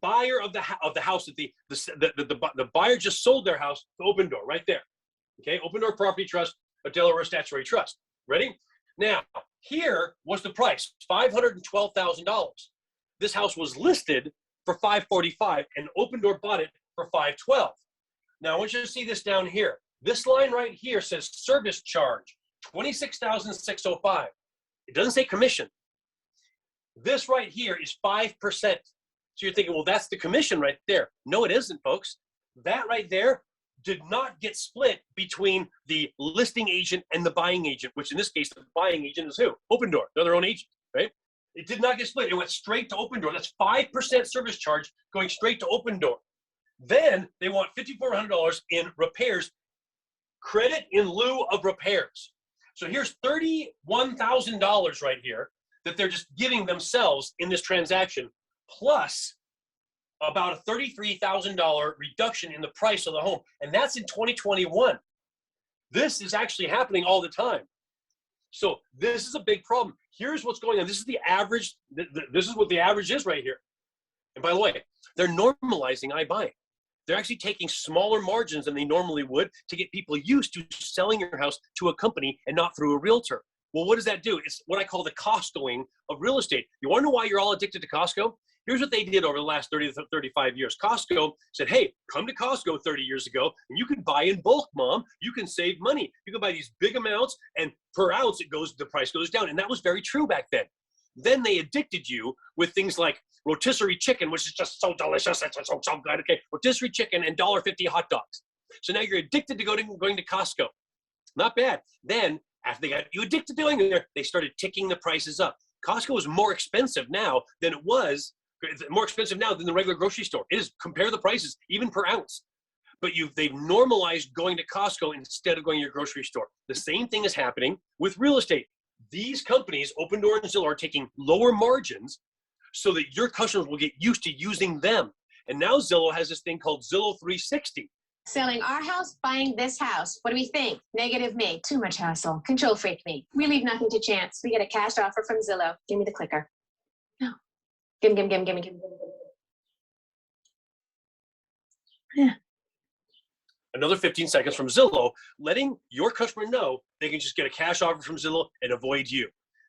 Buyer of the house that the buyer just sold their house to Open Door right there. Okay, Open Door Property Trust, a Delaware statutory trust. Ready? Now, here was the price, $512,000. This house was listed for $545,000 and Open Door bought it for $512,000. Now, I want you to see this down here. This line right here says service charge, $26,605. It doesn't say commission. This right here is 5%. So you're thinking, well, that's the commission right there. No, it isn't, folks. That right there did not get split between the listing agent and the buying agent, which in this case, the buying agent is who? Open Door. They're their own agent, right? It did not get split. It went straight to Open Door. That's 5% service charge going straight to Open Door. Then they want $5,400 in repairs, credit in lieu of repairs. So here's $31,000 right here that they're just giving themselves in this transaction, plus about a $33,000 reduction in the price of the home. And that's in 2021. This is actually happening all the time. So this is a big problem. Here's what's going on. This is the average. This is what the average is right here. And by the way, they're normalizing iBuying. They're actually taking smaller margins than they normally would to get people used to selling your house to a company and not through a realtor. Well, what does that do? It's what I call the Costcoing of real estate. You want to know why you're all addicted to Costco? Here's what they did over the last 30 to 35 years. Costco said, hey, come to Costco 30 years ago, and you can buy in bulk, Mom. You can save money. You can buy these big amounts, and per ounce, the price goes down. And that was very true back then. Then they addicted you with things like rotisserie chicken, which is just so delicious. It's so good. Okay, rotisserie chicken and $1.50 hot dogs. So now you're addicted to going to Costco. Not bad. Then after they got you addicted to doing it, they started ticking the prices up. Costco is more expensive now than it was. More expensive now than the regular grocery store. It is, compare the prices, even per ounce. But they've normalized going to Costco instead of going to your grocery store. The same thing is happening with real estate. These companies, Open Door and Zillow, are taking lower margins so that your customers will get used to using them. And now Zillow has this thing called Zillow 360. Selling our house, buying this house. What do we think? Negative me. Too much hassle. Control freak me. We leave nothing to chance. We get a cash offer from Zillow. Give me the clicker. No. Give me. Yeah. Another 15 seconds from Zillow, letting your customer know they can just get a cash offer from Zillow and avoid you.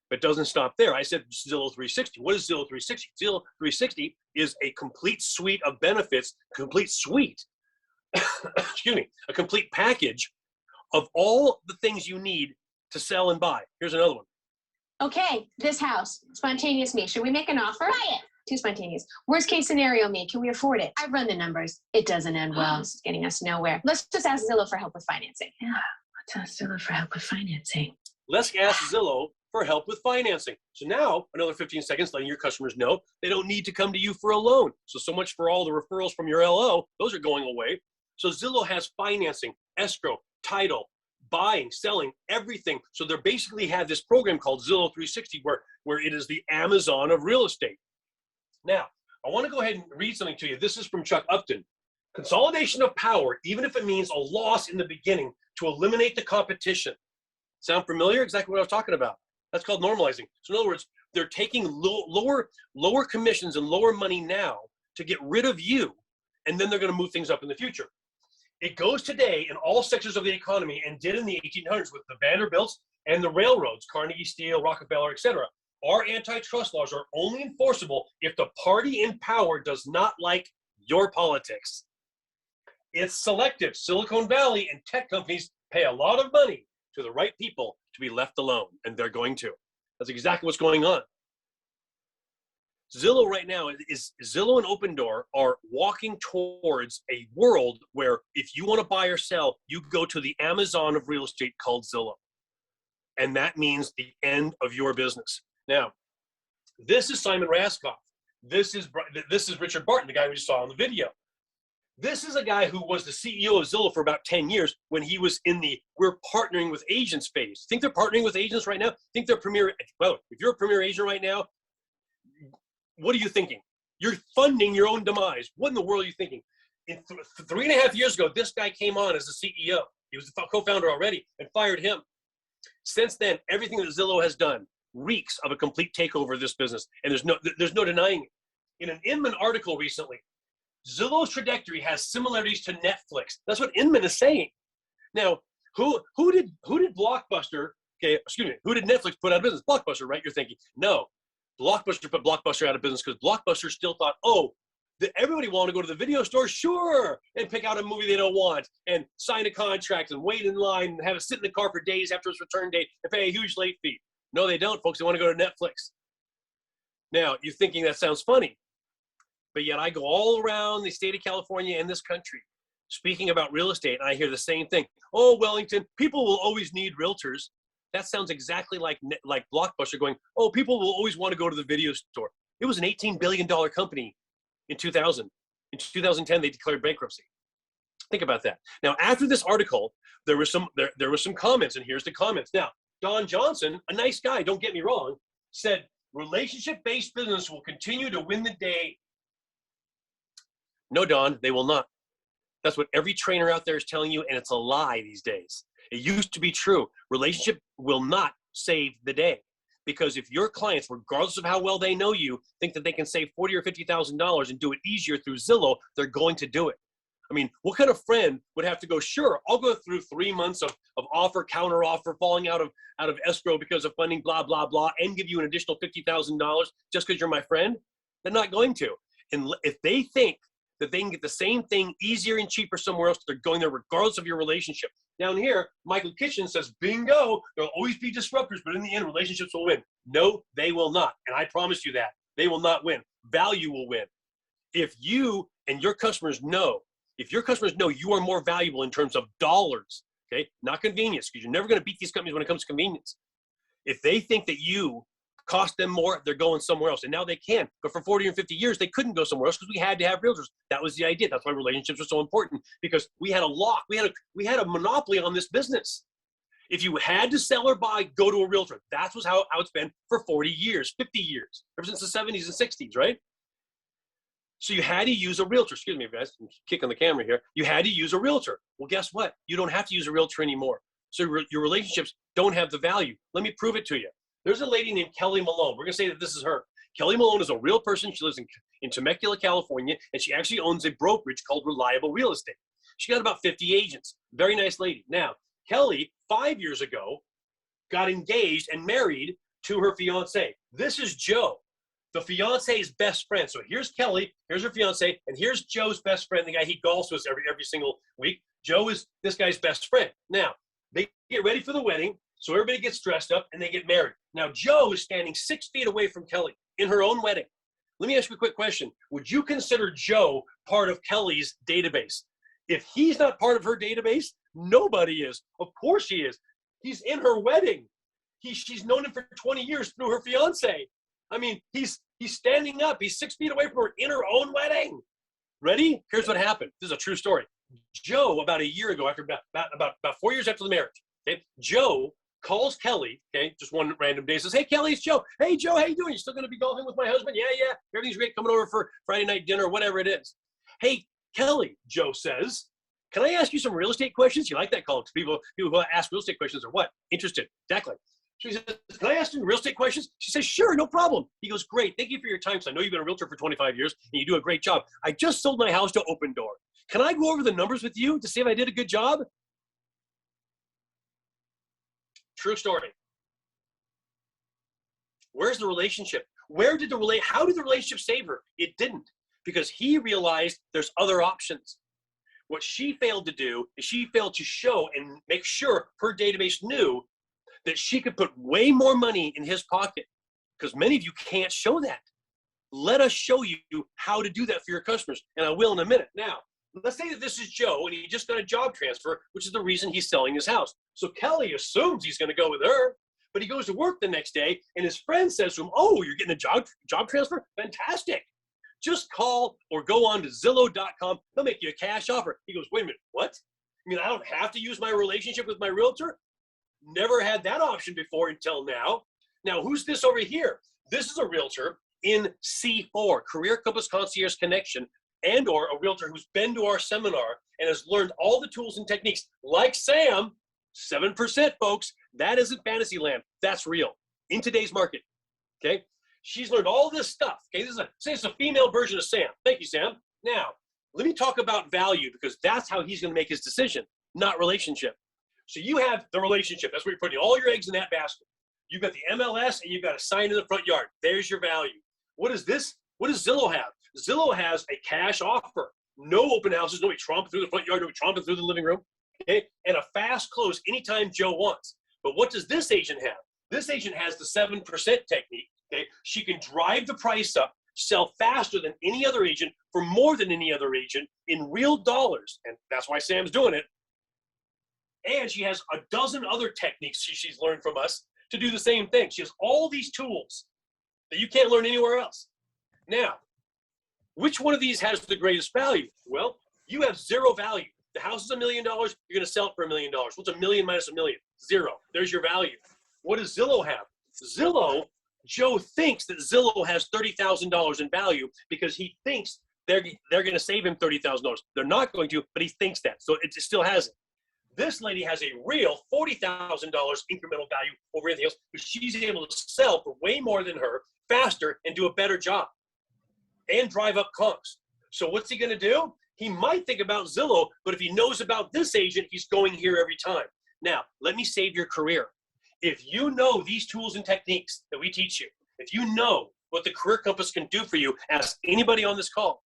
But it doesn't stop there. I said Zillow 360. What is Zillow 360? Zillow 360 is a complete suite of benefits, excuse me, a complete package of all the things you need to sell and buy. Here's another one. Okay, this house. Spontaneous me. Should we make an offer? Buy it. Too spontaneous. Worst case scenario me. Can we afford it? I've run the numbers. It doesn't end well. It's getting us nowhere. Let's just ask Zillow for help with financing. Yeah, let's ask Zillow for help with financing. Let's ask Zillow for help with financing. So now, another 15 seconds letting your customers know they don't need to come to you for a loan. So much for all the referrals from your LO. Those are going away. So Zillow has financing, escrow, title, buying, selling, everything. So they basically have this program called Zillow 360 where it is the Amazon of real estate. Now, I want to go ahead and read something to you. This is from Chuck Upton. Consolidation of power, even if it means a loss in the beginning, to eliminate the competition. Sound familiar? Exactly what I was talking about. That's called normalizing. So in other words, They're taking lower commissions and lower money now to get rid of you, and then they're going to move things up in the future. It goes today in all sectors of the economy, and did in the 1800s with the Vanderbilts and the railroads, Carnegie Steel, Rockefeller, etc. Our antitrust laws are only enforceable if the party in power does not like your politics. It's selective. Silicon Valley and tech companies pay a lot of money to the right people to be left alone, and they're going to. That's exactly what's going on. Zillow right now Zillow and Opendoor are walking towards a world where if you want to buy or sell, you go to the Amazon of real estate called Zillow. And that means the end of your business. Now, this is Simon Raskoff. This is Richard Barton, the guy we just saw in the video. This is a guy who was the CEO of Zillow for about 10 years when he was in the we're partnering with agents phase. Think they're partnering with agents right now? Think they're premier? Well, if you're a premier agent right now, what are you thinking? You're funding your own demise. What in the world are you thinking? 3.5 years ago, this guy came on as the CEO. He was the co-founder already and fired him. Since then, everything that Zillow has done reeks of a complete takeover of this business, and there's no denying it. In an Inman article recently, Zillow's trajectory has similarities to Netflix. That's what Inman is saying. Now, who did Blockbuster? Okay, excuse me. Who did Netflix put out of business? Blockbuster, right? You're thinking no. Blockbuster put Blockbuster out of business because Blockbuster still thought, everybody want to go to the video store, sure, and pick out a movie they don't want and sign a contract and wait in line and have it sit in the car for days after its return date and pay a huge late fee. No, they don't, folks. They want to go to Netflix. Now, you're thinking that sounds funny, but yet I go all around the state of California and this country speaking about real estate, and I hear the same thing. Oh, Wellington, people will always need realtors. That sounds exactly like Blockbuster going, oh, people will always want to go to the video store. It was an $18 billion company in 2000. In 2010, they declared bankruptcy. Think about that. Now, after this article, there was some comments, and here's the comments. Now, Don Johnson, a nice guy, don't get me wrong, said, relationship-based business will continue to win the day. No, Don, they will not. That's what every trainer out there is telling you, and it's a lie these days. It used to be true. Relationship will not save the day, because if your clients, regardless of how well they know you, think that they can save $40,000 or $50,000 and do it easier through Zillow, they're going to do it. I mean, what kind of friend would have to go, sure, I'll go through 3 months of offer, counter offer, falling out of escrow because of funding, blah, blah, blah, and give you an additional $50,000 just because you're my friend? They're not going to. And if they think that they can get the same thing easier and cheaper somewhere else, they're going there regardless of your relationship. Down here, Michael Kitchen says, bingo, there'll always be disruptors, but in the end, relationships will win. No, they will not. And I promise you that. They will not win. Value will win. If you and your customers know, you are more valuable in terms of dollars, okay, not convenience, because you're never going to beat these companies when it comes to convenience. If they think that you cost them more, they're going somewhere else. And now they can. But for 40 or 50 years, they couldn't go somewhere else because we had to have realtors. That was the idea. That's why relationships are so important, because we had a lock. We had a monopoly on this business. If you had to sell or buy, go to a realtor. That was how it's been for 40 years, 50 years, ever since the 70s and 60s, right? So you had to use a realtor. Excuse me, guys, I'm kicking the camera here. You had to use a realtor. Well, guess what? You don't have to use a realtor anymore. So your relationships don't have the value. Let me prove it to you. There's a lady named Kelly Malone. We're going to say that this is her. Kelly Malone is a real person. She lives in Temecula, California, and she actually owns a brokerage called Reliable Real Estate. She got about 50 agents. Very nice lady. Now, Kelly, 5 years ago, got engaged and married to her fiance. This is Joe, the fiance's best friend. So here's Kelly, here's her fiance, and here's Joe's best friend, the guy he golfs with every single week. Joe is this guy's best friend. Now, they get ready for the wedding, so everybody gets dressed up, and they get married. Now, Joe is standing 6 feet away from Kelly in her own wedding. Let me ask you a quick question. Would you consider Joe part of Kelly's database? If he's not part of her database, nobody is. Of course he is. He's in her wedding. She's known him for 20 years through her fiance. I mean, he's standing up. He's 6 feet away from her in her own wedding. Ready? Here's what happened. This is a true story. Joe, about a year ago, after about 4 years after the marriage, okay, Joe calls Kelly, okay, just one random day, says, hey, Kelly, it's Joe. Hey, Joe, how you doing? You still going to be golfing with my husband? Yeah. Everything's great. Coming over for Friday night dinner, whatever it is. Hey, Kelly, Joe says, can I ask you some real estate questions? You like that call? People who ask real estate questions are what? Interested. Exactly. She says, can I ask you real estate questions? She says, sure, no problem. He goes, great. Thank you for your time. So I know you've been a realtor for 25 years and you do a great job. I just sold my house to Open Door. Can I go over the numbers with you to see if I did a good job? True story. Where's the relationship? How did the relationship save her? It didn't, because he realized there's other options. What she failed to do is she failed to show and make sure her database knew that she could put way more money in his pocket, because many of you can't show that. Let us show you how to do that for your customers, and I will in a minute. Now, let's say that this is Joe, and he just got a job transfer, which is the reason he's selling his house. So Kelly assumes he's going to go with her, but he goes to work the next day, and his friend says to him, oh, you're getting a job transfer? Fantastic. Just call or go on to Zillow.com. They'll make you a cash offer. He goes, wait a minute, what? I mean, I don't have to use my relationship with my realtor? Never had that option before until now. Now, who's this over here? This is a realtor in C4, Career Compass Concierge Connection, and or a realtor who's been to our seminar and has learned all the tools and techniques, like Sam. 7%, folks. That isn't fantasy land. That's real in today's market. Okay. She's learned all this stuff. Okay. Say it's a female version of Sam. Thank you, Sam. Now, let me talk about value, because that's how he's going to make his decision, not relationship. So you have the relationship. That's where you're putting all your eggs in that basket. You've got the MLS and you've got a sign in the front yard. There's your value. What is this? What does Zillow have? Zillow has a cash offer. No open houses, nobody tromping through the front yard, nobody tromping through the living room. Okay, and a fast close anytime Joe wants. But what does this agent have? This agent has the 7% technique. Okay, she can drive the price up, sell faster than any other agent for more than any other agent in real dollars, and that's why Sam's doing it. And she has a dozen other techniques she's learned from us to do the same thing. She has all these tools that you can't learn anywhere else. Now, which one of these has the greatest value? Well, you have zero value. The house is $1 million. You're going to sell it for $1 million. What's $1 million minus $1 million? Zero. There's your value. What does Zillow have? Zillow, Joe thinks that Zillow has $30,000 in value because he thinks they're going to save him $30,000. They're not going to, but he thinks that. So it still has it. This lady has a real $40,000 incremental value over anything else, because she's able to sell for way more than her, faster, and do a better job, and drive up comps. So what's he going to do? He might think about Zillow, but if he knows about this agent, he's going here every time. Now, let me save your career. If you know these tools and techniques that we teach you, if you know what the Career Compass can do for you, ask anybody on this call,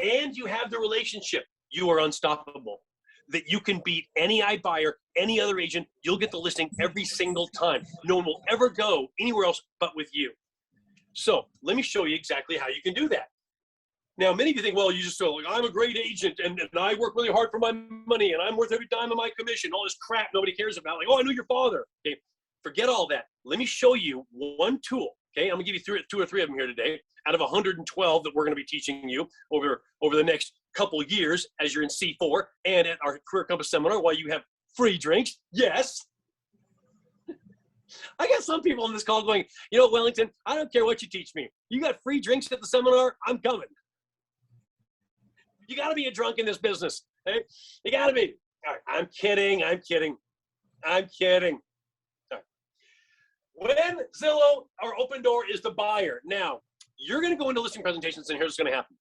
and you have the relationship, you are unstoppable. That you can beat any iBuyer, any other agent. You'll get the listing every single time. No one will ever go anywhere else but with you. So let me show you exactly how you can do that. Now, many of you think, well, you just feel like, I'm a great agent and I work really hard for my money and I'm worth every dime of my commission, all this crap nobody cares about. Like, oh, I knew your father. Okay, forget all that. Let me show you one tool. Okay, I'm gonna give you two or three of them here today out of 112 that we're gonna be teaching you over the next couple of years as you're in C4 and at our Career Compass seminar while you have free drinks. Yes. I got some people on this call going, you know, Wellington, I don't care what you teach me. You got free drinks at the seminar, I'm coming. You got to be a drunk in this business. Okay? You got to be. All right, I'm kidding. All right. When Zillow or Open Door is the buyer, now you're going to go into listing presentations, and here's what's going to happen.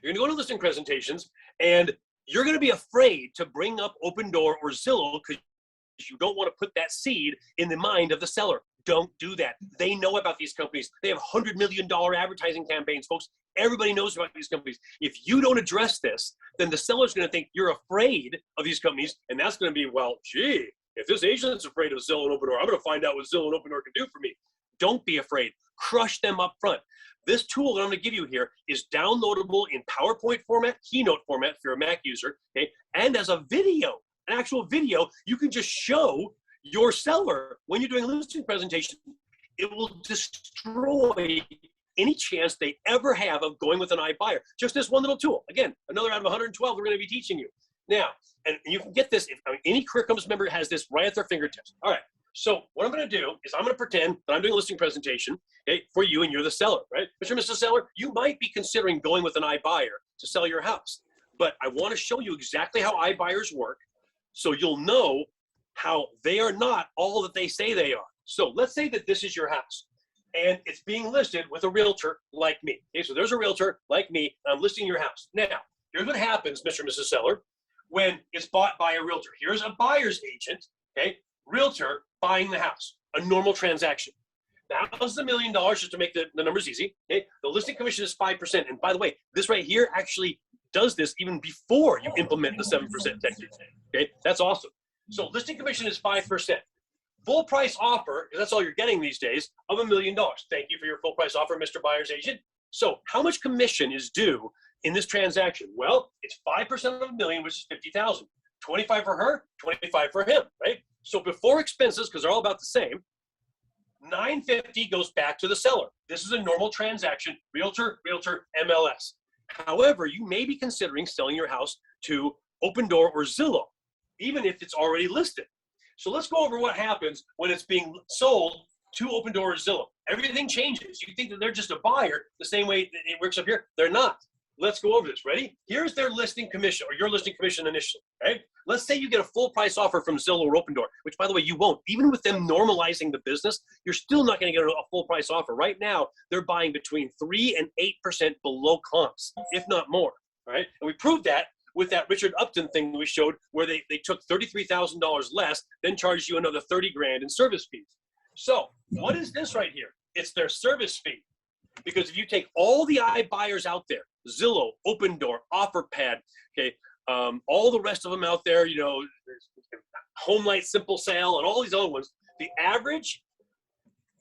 You're going to go into listing presentations, and you're going to be afraid to bring up Open Door or Zillow because you don't want to put that seed in the mind of the seller. Don't do that. They know about these companies. They have $100 million advertising campaigns, folks. Everybody knows about these companies. If you don't address this, then the seller's going to think you're afraid of these companies, and that's going to be, well, gee, if this agent's afraid of Zillow and Open Door, I'm going to find out what Zillow and Open Door can do for me. Don't be afraid. Crush them up front. This tool that I'm going to give you here is downloadable in PowerPoint format, Keynote format if you're a Mac user, okay, and as a video, an actual video. You can just show your seller when you're doing a listing presentation. It will destroy any chance they ever have of going with an iBuyer. Just this one little tool. Again, another out of 112 we're going to be teaching you. Now, and you can get this, any Career Compass member has this right at their fingertips. All right, so what I'm going to do is I'm going to pretend that I'm doing a listing presentation, okay, for you, and you're the seller, right? Mr. and Mrs. Seller, you might be considering going with an iBuyer to sell your house, but I want to show you exactly how iBuyers work so you'll know how they are not all that they say they are. So let's say that this is your house and it's being listed with a realtor like me. Okay, so there's a realtor like me, and I'm listing your house. Now, here's what happens, Mr. and Mrs. Seller, when it's bought by a realtor. Here's a buyer's agent, okay, realtor buying the house, a normal transaction. The house is $1 million, just to make the numbers easy. Okay, the listing commission is 5%. And by the way, this right here actually does this even before you implement the 7% technique. Okay, that's awesome. So listing commission is 5%. Full price offer, because that's all you're getting these days, of $1 million. Thank you for your full price offer, Mr. Buyer's Agent. So how much commission is due in this transaction? Well, it's 5% of $1 million, which is 50,000. 25 for her, 25 for him, right? So before expenses, because they're all about the same, $950 goes back to the seller. This is a normal transaction, realtor, MLS. However, you may be considering selling your house to Open Door or Zillow, even if it's already listed. So let's go over what happens when it's being sold to Open Door or Zillow. Everything changes. You think that they're just a buyer the same way that it works up here. They're not. Let's go over this. Ready? Here's their listing commission, or your listing commission initially. Okay? Let's say you get a full price offer from Zillow or Open Door, which, by the way, you won't. Even with them normalizing the business, you're still not going to get a full price offer. Right now, they're buying between 3 and 8% below comps, if not more. All right? And we proved that with that Richard Upton thing we showed, where they took $33,000 less, then charged you another 30 grand in service fees. So what is this right here? It's their service fee. Because if you take all the iBuyers out there, Zillow, Open Door, OfferPad, okay, all the rest of them out there, you know, HomeLight, Simple Sale, and all these other ones, the average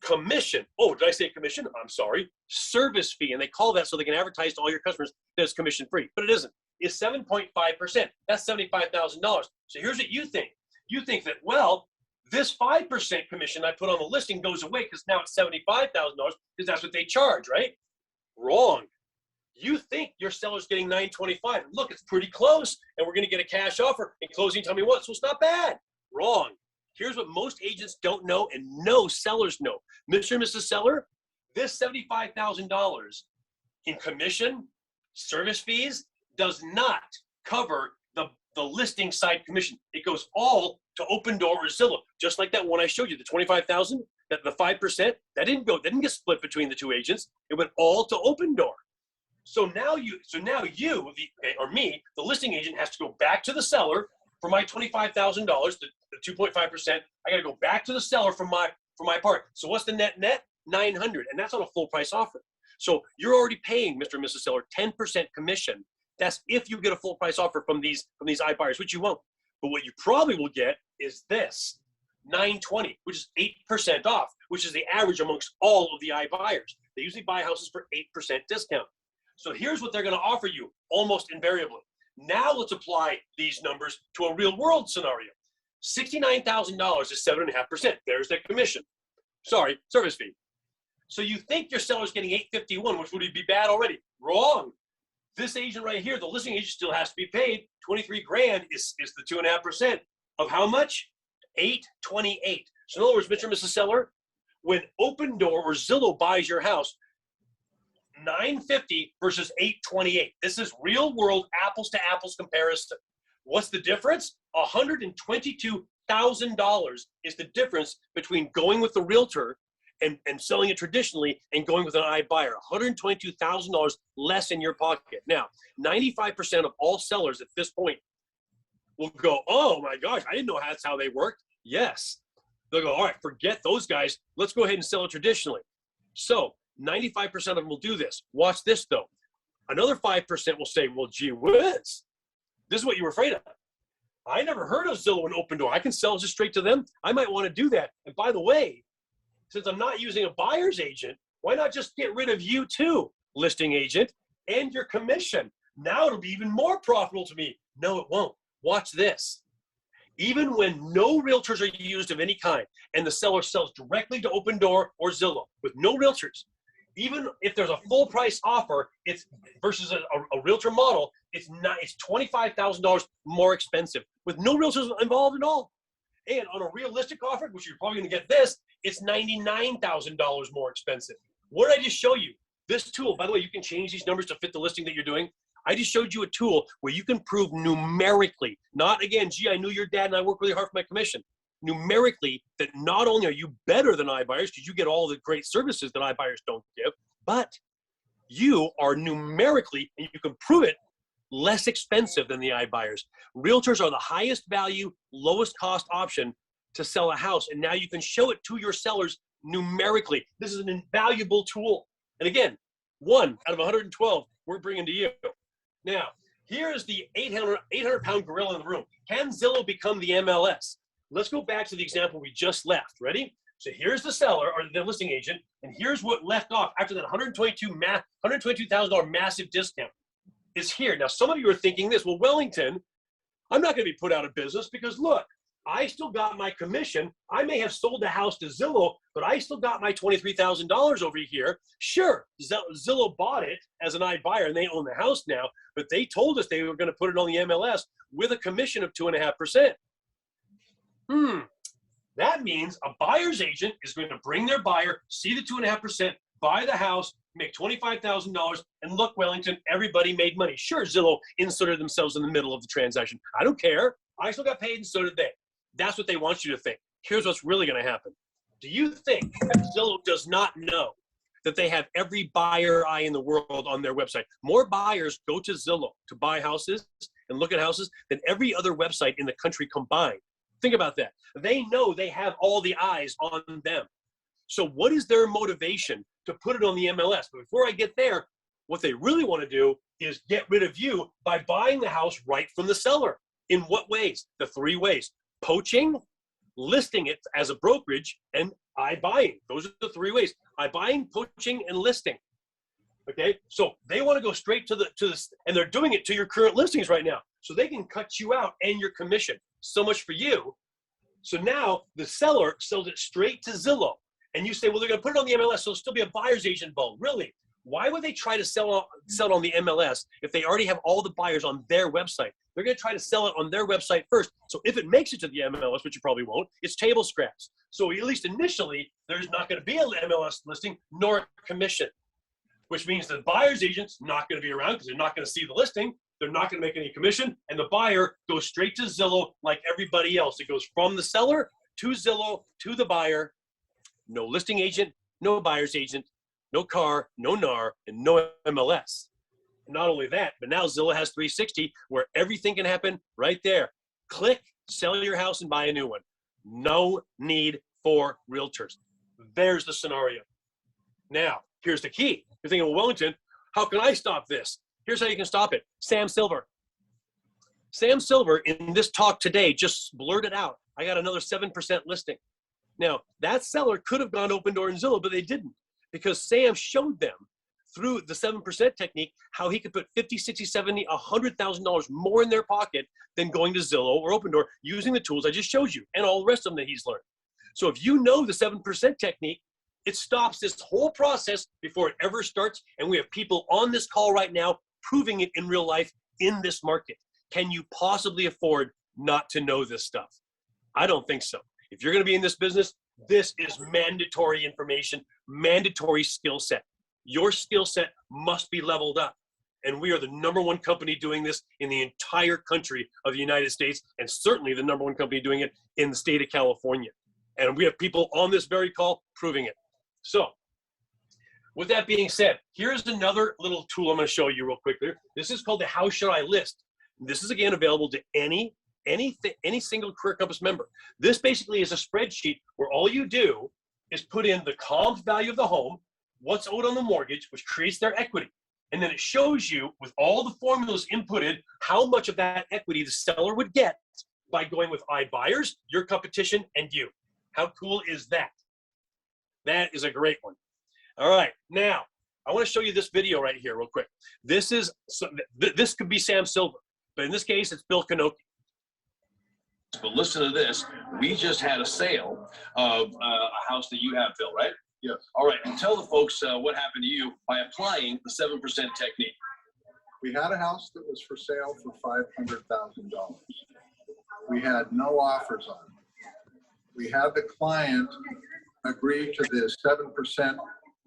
commission, oh, did I say commission? I'm sorry, service fee, and they call that so they can advertise to all your customers that it's commission free, but it isn't. It's 7.5%. That's $75,000. So here's what you think. You think that, well, this 5% commission I put on the listing goes away because now it's $75,000 because that's what they charge, right? Wrong. You think your seller's getting $925. Look, it's pretty close, and we're going to get a cash offer. In closing, tell me what, so it's not bad. Wrong. Here's what most agents don't know and no sellers know. Mr. and Mrs. Seller, this $75,000 in commission, service fees, does not cover the listing side commission. It goes all to Open Door or Zillow, just like that one I showed you, the $25,000, that the 5%, that didn't get split between the two agents. It went all to Open Door. So now you, or me, the listing agent, has to go back to the seller for my $25,000, the 2.5%. I got to go back to the seller for my part. So what's the net? $900, and that's on a full price offer. So you're already paying, Mr. and Mrs. Seller, 10% commission. That's if you get a full price offer from these iBuyers, which you won't. But what you probably will get is this, $920, which is 8% off, which is the average amongst all of the iBuyers. They usually buy houses for 8% discount. So here's what they're going to offer you almost invariably. Now let's apply these numbers to a real world scenario. $69,000 is 7.5%. There's their commission. Sorry, service fee. So you think your seller's getting $851, which would be bad already. Wrong. This agent right here, the listing agent, still has to be paid. 23 grand is the 2.5% of how much? $828. So in other words, Mr. and Mrs. Seller, when Open Door or Zillow buys your house, $950 versus $828. This is real world apples to apples comparison. What's the difference? $122,000 is the difference between going with the realtor and selling it traditionally and going with an iBuyer. $122,000 less in your pocket. Now, 95% of all sellers at this point will go, oh my gosh, I didn't know that's how they worked. Yes. They'll go, all right, forget those guys. Let's go ahead and sell it traditionally. So 95% of them will do this. Watch this though. Another 5% will say, well, gee whiz, this is what you were afraid of. I never heard of Zillow and Open Door. I can sell just straight to them. I might want to do that. And by the way, since I'm not using a buyer's agent, why not just get rid of you too, listing agent, and your commission? Now it'll be even more profitable to me. No, it won't. Watch this. Even when no realtors are used of any kind and the seller sells directly to Open Door or Zillow with no realtors, even if there's a full price offer, it's versus a realtor model, it's $25,000 more expensive with no realtors involved at all. And on a realistic offer, which you're probably going to get this, it's $99,000 more expensive. What did I just show you? This tool, by the way, you can change these numbers to fit the listing that you're doing. I just showed you a tool where you can prove numerically, not again, gee, I knew your dad and I worked really hard for my commission. numerically that not only are you better than iBuyers because you get all the great services that iBuyers don't give, but you are numerically, and you can prove it, less expensive than the iBuyers. Realtors are the highest value, lowest cost option to sell a house. And now you can show it to your sellers numerically. This is an invaluable tool. And again, 1 out of 112 we're bringing to you. Now, here's the 800-pound gorilla in the room. Can Zillow become the MLS? Let's go back to the example we just left. Ready? So here's the seller or the listing agent, and here's what left off after that $122,000 massive discount is here. Now, some of you are thinking this, well, Wellington, I'm not going to be put out of business because look, I still got my commission. I may have sold the house to Zillow, but I still got my $23,000 over here. Sure, Zillow bought it as an iBuyer and they own the house now, but they told us they were going to put it on the MLS with a commission of 2.5%. That means a buyer's agent is going to bring their buyer, see the 2.5%, buy the house, make $25,000, and look, Wellington, everybody made money. Sure, Zillow inserted themselves in the middle of the transaction. I don't care. I still got paid and so did they. That's what they want you to think. Here's what's really going to happen. Do you think that Zillow does not know that they have every buyer eye in the world on their website? More buyers go to Zillow to buy houses and look at houses than every other website in the country combined. Think about that. They know they have all the eyes on them. So what is their motivation to put it on the MLS? But before I get there, what they really want to do is get rid of you by buying the house right from the seller. In what ways? The 3 ways. Poaching, listing it as a brokerage, and iBuying. Those are the 3 ways. iBuying, poaching, and listing. Okay, so they want to go straight to the and they're doing it to your current listings right now. So they can cut you out and your commission. So much for you. So now the seller sells it straight to Zillow. And you say, well, they're going to put it on the MLS, so it'll still be a buyer's agent involved. Really? Why would they try to sell it on the MLS if they already have all the buyers on their website? They're going to try to sell it on their website first. So if it makes it to the MLS, which you probably won't, it's table scraps. So at least initially, there's not going to be an MLS listing nor a commission, which means the buyer's agent's not going to be around because they're not going to see the listing. They're not going to make any commission. And the buyer goes straight to Zillow like everybody else. It goes from the seller to Zillow to the buyer. No listing agent, no buyer's agent, no car, no NAR, and no MLS. Not only that, but now Zillow has 360 where everything can happen right there. Click, sell your house, and buy a new one. No need for realtors. There's the scenario. Now, here's the key. You're thinking, well, Wellington, how can I stop this? Here's how you can stop it. Sam Silver. Sam Silver in this talk today just blurted out, I got another 7% listing. Now, that seller could have gone Open Door and Zillow, but they didn't because Sam showed them through the 7% technique how he could put $50, $60, $70, $100,000 more in their pocket than going to Zillow or Open Door using the tools I just showed you and all the rest of them that he's learned. So if you know the 7% technique, it stops this whole process before it ever starts. And we have people on this call right now proving it in real life in this market. Can you possibly afford not to know this stuff? I don't think so. If you're going to be in this business, this is mandatory information, mandatory skill set. Your skill set must be leveled up. And we are the #1 company doing this in the entire country of the United States, and certainly the #1 company doing it in the state of California. And we have people on this very call proving it. So with that being said, here's another little tool I'm going to show you real quickly. This is called the How Should I List? This is again available to any single Career Compass member. This basically is a spreadsheet where all you do is put in the comp value of the home, what's owed on the mortgage, which creates their equity. And then it shows you with all the formulas inputted, how much of that equity the seller would get by going with iBuyers, your competition, and you. How cool is that? That is a great one. All right, now I want to show you this video right here real quick. This could be Sam Silver, but in this case, it's Bill Kanoki. But listen to this. We just had a sale of a house that you have, Bill, right? Yes. All right. And tell the folks what happened to you by applying the 7% technique. We had a house that was for sale for $500,000. We had no offers on it. We had the client agree to the 7%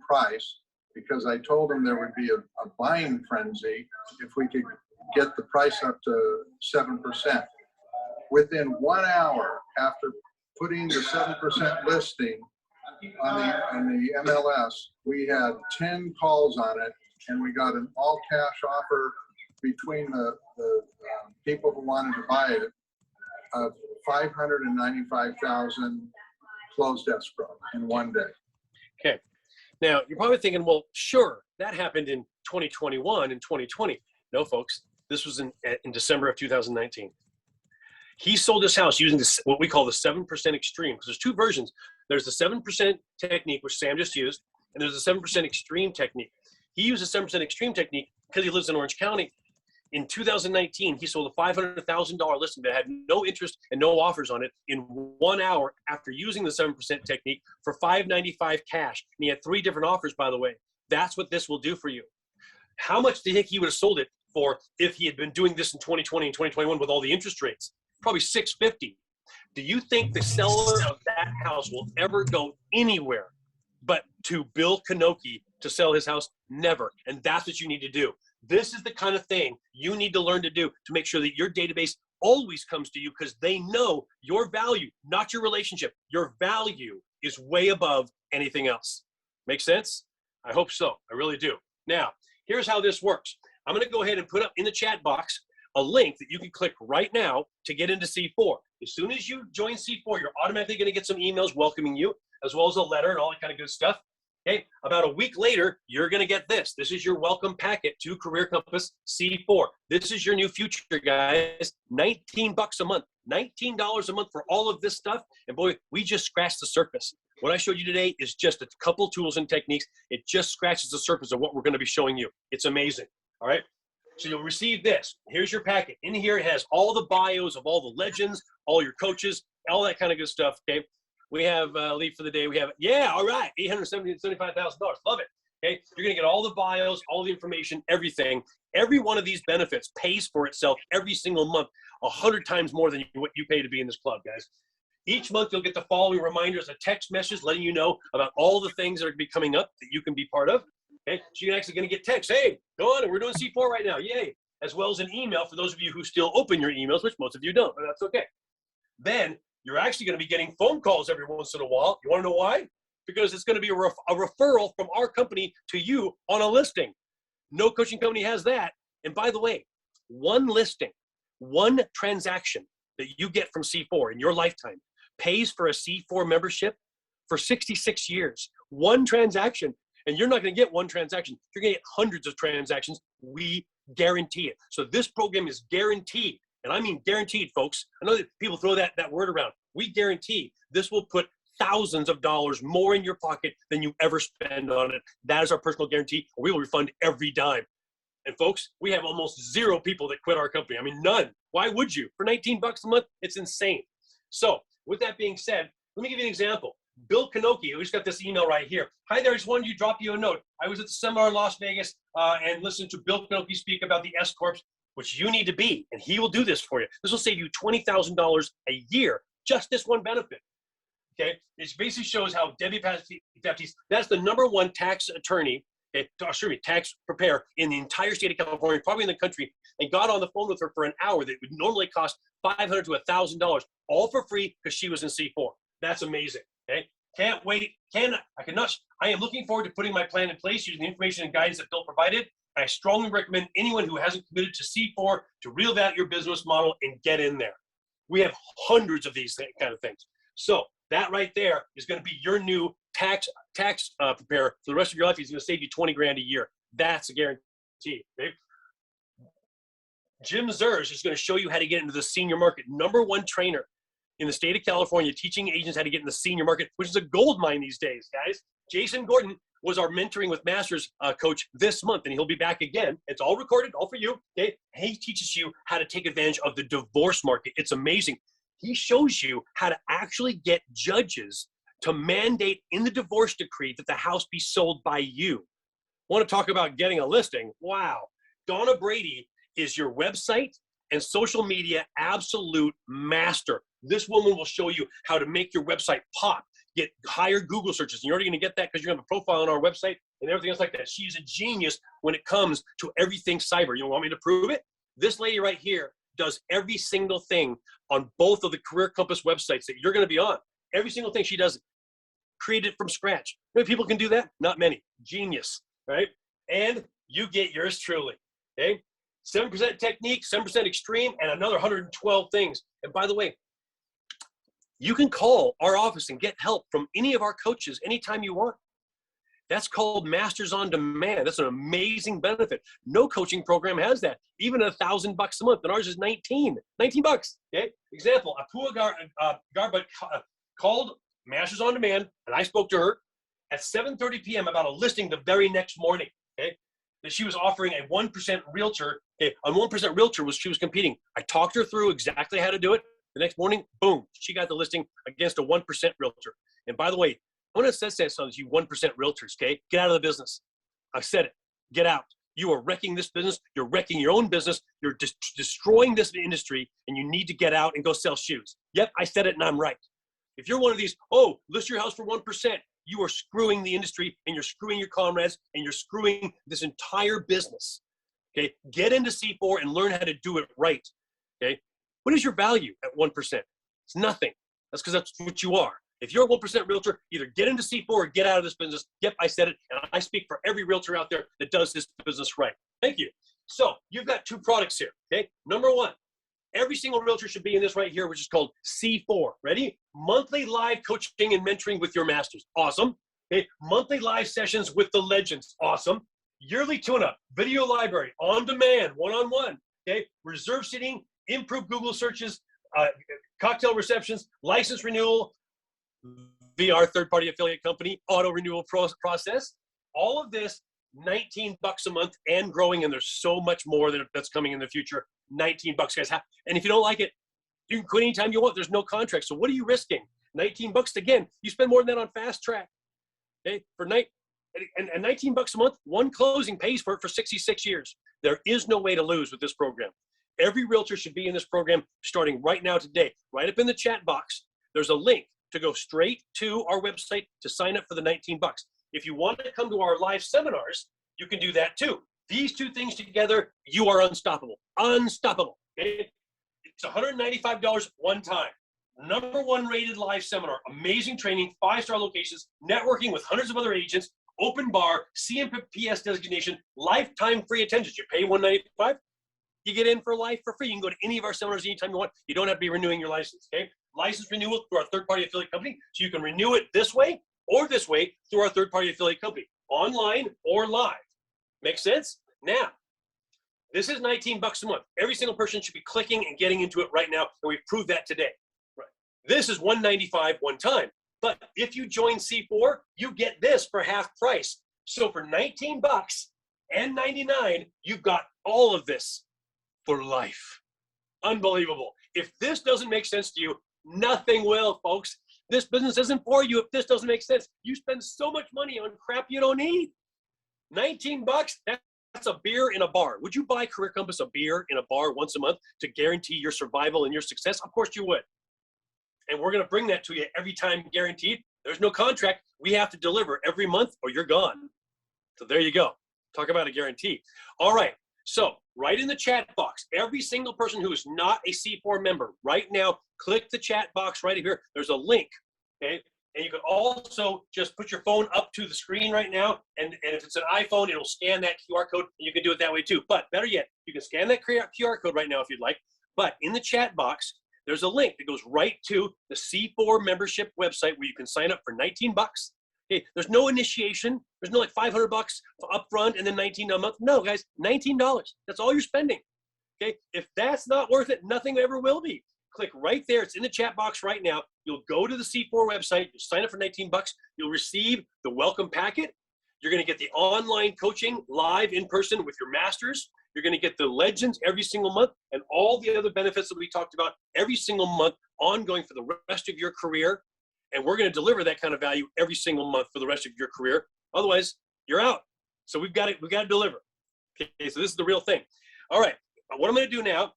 price because I told him there would be a buying frenzy if we could get the price up to 7%. Within 1 hour after putting the 7% listing on the MLS, we had 10 calls on it, and we got an all-cash offer between the people who wanted to buy it of $595,000 closed escrow in one day. Okay. Now, you're probably thinking, well, sure, that happened in 2021 and 2020. No, folks, this was in December of 2019. He sold his house using this, what we call the 7% extreme, because there's two versions. There's the 7% technique, which Sam just used, and there's the 7% extreme technique. He used the 7% extreme technique because he lives in Orange County. In 2019, he sold a $500,000 listing that had no interest and no offers on it in 1 hour after using the 7% technique for $595,000 cash. And he had 3 different offers, by the way. That's what this will do for you. How much do you think he would have sold it for if he had been doing this in 2020 and 2021 with all the interest rates? Probably $650,000. Do you think the seller of that house will ever go anywhere but to Bill Kanoki to sell his house? Never. And that's what you need to do. This is the kind of thing you need to learn to do to make sure that your database always comes to you, because they know your value, not your relationship. Your value is way above anything else. Make sense? I hope so. I really do. Now, here's how this works. I'm going to go ahead and put up in the chat box a link that you can click right now to get into C4. As soon as you join C4, you're automatically going to get some emails welcoming you, as well as a letter and all that kind of good stuff. Okay, about a week later, you're going to get this. This is your welcome packet to Career Compass C4. This is your new future, guys. $19 a month, $19 a month for all of this stuff. And boy, we just scratched the surface. What I showed you today is just a couple tools and techniques. It just scratches the surface of what we're going to be showing you. It's amazing. All right. So you'll receive this. Here's your packet. In here, it has all the bios of all the legends, all your coaches, all that kind of good stuff. Okay. We have lead for the day. We have, yeah, all right, $875,000. Love it. Okay. You're going to get all the bios, all the information, everything. Every one of these benefits pays for itself every single month, 100 times more than what you pay to be in this club, guys. Each month, you'll get the following reminders, a text message letting you know about all the things that are going to be coming up that you can be part of. Okay, so you're actually going to get text. Hey, go on, we're doing C4 right now. Yay. As well as an email for those of you who still open your emails, which most of you don't, but that's okay. Then you're actually going to be getting phone calls every once in a while. You want to know why? Because it's going to be a referral from our company to you on a listing. No coaching company has that. And by the way, one listing, one transaction that you get from C4 in your lifetime pays for a C4 membership for 66 years. One transaction. And you're not going to get one transaction. You're going to get hundreds of transactions. We guarantee it. So this program is guaranteed. And I mean guaranteed, folks. I know that people throw that word around. We guarantee this will put thousands of dollars more in your pocket than you ever spend on it. That is our personal guarantee. We will refund every dime. And folks, we have almost 0 people that quit our company. I mean, none. Why would you? For $19 a month, it's insane. So with that being said, let me give you an example. Bill Kanoki, who just got this email right here. Hi there, I just wanted to drop you a note. I was at the seminar in Las Vegas and listened to Bill Kanoki speak about the S Corps, which you need to be, and he will do this for you. This will save you $20,000 a year, just this one benefit. Okay, it basically shows how Debbie Baptiste, that's the #1 tax attorney, tax preparer in the entire state of California, probably in the country, and got on the phone with her for an hour that would normally cost $500 to $1,000, all for free because she was in C4. That's amazing. Okay, can't wait. I am looking forward to putting my plan in place using the information and guidance that Bill provided. I strongly recommend anyone who hasn't committed to C4 to reevaluate your business model and get in there. We have hundreds of these kind of things. So that right there is going to be your new tax preparer for the rest of your life. He's going to save you 20 grand a year. That's a guarantee. Okay? Jim Zers is going to show you how to get into the senior market. #1 trainer in the state of California, teaching agents how to get in the senior market, which is a gold mine these days, guys. Jason Gordon was our Mentoring with Masters coach this month, and he'll be back again. It's all recorded, all for you. Okay? He teaches you how to take advantage of the divorce market. It's amazing. He shows you how to actually get judges to mandate in the divorce decree that the house be sold by you. Want to talk about getting a listing? Wow. Donna Brady is your website and social media absolute master. This woman will show you how to make your website pop, get higher Google searches. And you're already going to get that because you have a profile on our website and everything else like that. She's a genius when it comes to everything cyber. You want me to prove it? This lady right here does every single thing on both of the Career Compass websites that you're going to be on. Every single thing she does, created from scratch. How many people can do that? Not many. Genius, right? And you get yours truly, okay? 7% technique, 7% extreme, and another 112 things. And by the way, you can call our office and get help from any of our coaches anytime you want. That's called Masters on Demand. That's an amazing benefit. No coaching program has that. Even $1,000 a month, and ours is 19 bucks. Okay. Example: Apua Garba called Masters on Demand, and I spoke to her at 7:30 p.m. about a listing the very next morning. Okay, that she was offering a 1% realtor. Okay, on 1% realtor she was competing. I talked her through exactly how to do it. The next morning, boom, she got the listing against a 1% realtor. And by the way, I want to say something to you 1% realtors, okay? Get out of the business. I said it. Get out. You are wrecking this business. You're wrecking your own business. You're destroying this industry, and you need to get out and go sell shoes. Yep, I said it, and I'm right. If you're one of these, oh, list your house for 1%, you are screwing the industry, and you're screwing your comrades, and you're screwing this entire business. Okay? Get into C4 and learn how to do it right. Okay? What is your value at 1%? It's nothing. That's because that's what you are. If you're a 1% realtor, either get into C4 or get out of this business. Yep, I said it, and I speak for every realtor out there that does this business right. Thank you. So you've got two products here, okay? Number one, every single realtor should be in this right here, which is called C4. Ready? Monthly live coaching and mentoring with your masters. Awesome. Okay. Monthly live sessions with the legends. Awesome. Yearly tune-up, video library, on demand, one-on-one. Okay. Reserve seating, improved Google searches, cocktail receptions, license renewal via our third-party affiliate company, auto renewal process. All of this, 19 bucks a month and growing, and there's so much more that's coming in the future. 19 bucks, guys. And if you don't like it, you can quit anytime you want. There's no contract. So what are you risking? 19 bucks again. You spend more than that on Fast Track. Okay, and 19 bucks a month, one closing pays for it for 66 years. There is no way to lose with this program. Every realtor should be in this program starting right now today. Right up in the chat box, there's a link to go straight to our website to sign up for the 19 bucks. If you want to come to our live seminars, you can do that too. These two things together, you are unstoppable. Unstoppable. Okay? It's $195 one time. #1 rated live seminar. Amazing training, 5-star locations, networking with hundreds of other agents, open bar, CMPS designation, lifetime free attendance. You pay $195, you get in for life for free. You can go to any of our seminars anytime you want. You don't have to be renewing your license, okay? License renewal through our third-party affiliate company, so you can renew it this way or this way through our third-party affiliate company, online or live. Make sense? Now, this is 19 bucks a month. Every single person should be clicking and getting into it right now, and we've proved that today. Right. This is $195 one time, but if you join C4, you get this for half price. So for 19 bucks and 99, you've got all of this for life. Unbelievable. If this doesn't make sense to you, nothing will, folks. This business isn't for you if this doesn't make sense. You spend so much money on crap you don't need. 19 bucks, that's a beer in a bar. Would you buy Career Compass a beer in a bar once a month to guarantee your survival and your success? Of course you would. And we're going to bring that to you every time, guaranteed. There's no contract. We have to deliver every month or you're gone. So there you go. Talk about a guarantee. All right. So right in the chat box, every single person who is not a C4 member right now, click the chat box right here. There's a link, okay? And you can also just put your phone up to the screen right now. And if it's an iPhone, it'll scan that QR code. And you can do it that way too. But better yet, you can scan that QR code right now if you'd like. But in the chat box, there's a link that goes right to the C4 membership website where you can sign up for 19 bucks. Okay, there's no initiation. There's no like $500 up front and then 19 a month. No, guys, $19. That's all you're spending. Okay, if that's not worth it, nothing ever will be. Click right there. It's in the chat box right now. You'll go to the C4 website. You'll sign up for 19 bucks. You'll receive the welcome packet. You're going to get the online coaching live in person with your masters. You're going to get the legends every single month and all the other benefits that we talked about every single month ongoing for the rest of your career. And we're going to deliver that kind of value every single month for the rest of your career. Otherwise, you're out. So we've got to deliver. Okay, so this is the real thing. All right, what I'm going to do now,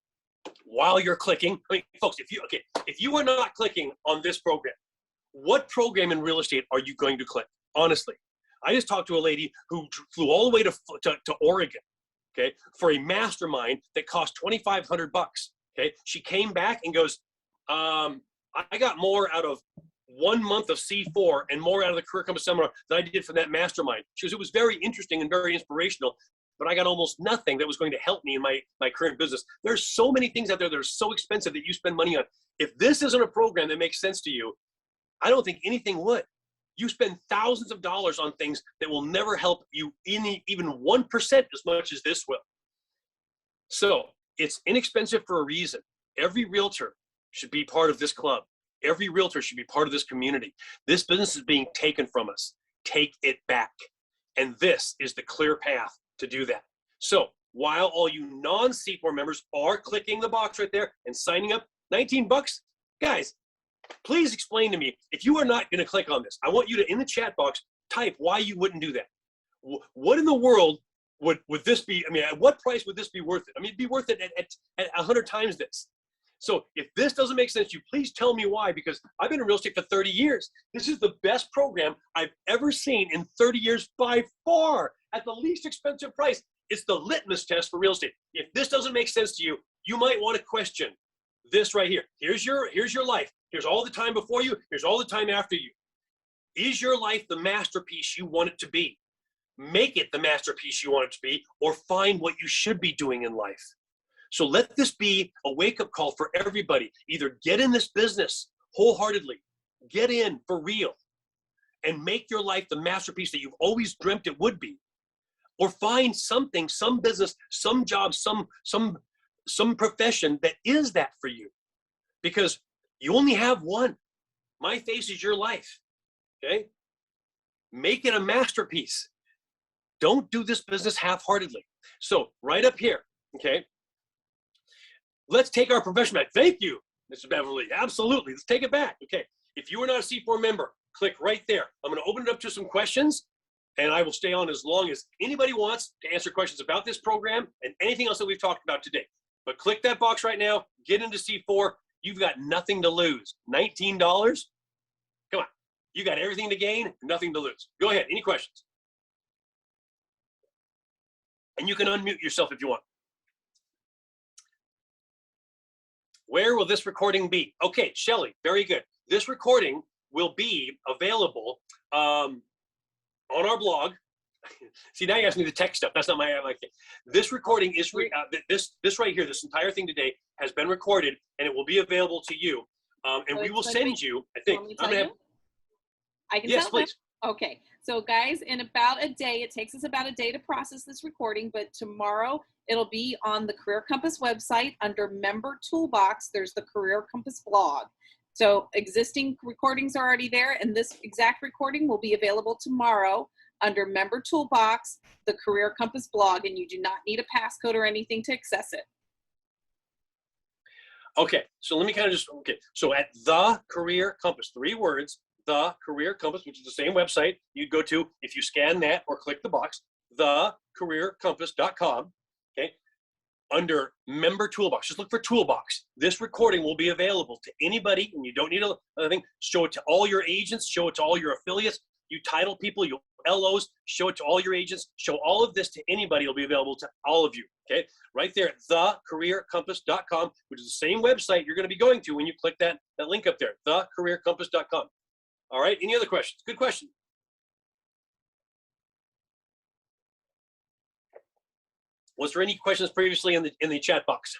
while you're clicking, I mean, folks, if you are not clicking on this program, what program in real estate are you going to click? Honestly, I just talked to a lady who flew all the way to Oregon, okay, for a mastermind that cost $2,500. Okay, she came back and goes, I got more out of 1 month of C4 and more out of the Career Compass seminar than I did from that mastermind. She goes, it was very interesting and very inspirational, but I got almost nothing that was going to help me in my current business. There's so many things out there that are so expensive that you spend money on. If this isn't a program that makes sense to you, I don't think anything would. You spend thousands of dollars on things that will never help you even 1% as much as this will. So it's inexpensive for a reason. Every realtor should be part of this club. Every realtor should be part of this community. This business is being taken from us. Take it back. And this is the clear path to do that. So while all you non-C4 members are clicking the box right there and signing up, 19 bucks, guys, please explain to me, if you are not going to click on this, I want you to, in the chat box, type why you wouldn't do that. What in the world would this be? I mean, at what price would this be worth it? I mean, it'd be worth it at 100 times this. So if this doesn't make sense to you, please tell me why, because I've been in real estate for 30 years. This is the best program I've ever seen in 30 years by far, at the least expensive price. It's the litmus test for real estate. If this doesn't make sense to you, you might want to question this right here. Here's your life. Here's all the time before you. Here's all the time after you. Is your life the masterpiece you want it to be? Make it the masterpiece you want it to be, or find what you should be doing in life. So let this be a wake-up call for everybody. Either get in this business wholeheartedly, get in for real, and make your life the masterpiece that you've always dreamt it would be, or find something, some business, some job, some profession that is that for you, because you only have one. My face is your life, okay? Make it a masterpiece. Don't do this business half-heartedly. So right up here, okay? Let's take our profession back. Thank you, Mr. Beverly. Absolutely. Let's take it back. Okay. If you are not a C4 member, click right there. I'm going to open it up to some questions, and I will stay on as long as anybody wants to answer questions about this program and anything else that we've talked about today. But click that box right now. Get into C4. You've got nothing to lose. $19? Come on. You got everything to gain, nothing to lose. Go ahead. Any questions? And you can unmute yourself if you want. Where will this recording be? Okay, Shelly, very good. This recording will be available on our blog. See, now you ask me the tech stuff. That's not my like. This recording is this right here. This entire thing today has been recorded, and it will be available to you. And we will send you. I think I'm gonna have. I can yes, tell please. Okay, so guys, in about a day, it takes us about a day to process this recording, but tomorrow it'll be on the Career Compass website under Member Toolbox. There's the Career Compass blog. So existing recordings are already there, and this exact recording will be available tomorrow under Member Toolbox, the Career Compass blog, and you do not need a passcode or anything to access it. Okay, so let me kind of just, so at the Career Compass, 3 words, the Career Compass, which is the same website you'd go to if you scan that or click the box, thecareercompass.com, okay? Under Member Toolbox, just look for Toolbox. This recording will be available to anybody, and you don't need another thing. Show it to all your agents, show it to all your affiliates, you title people, you LOs, show it to all your agents, show all of this to anybody. It'll be available to all of you, okay? Right there, thecareercompass.com, which is the same website you're gonna be going to when you click that link up there, thecareercompass.com. All right, any other questions? Good question. Was there any questions previously in the chat box?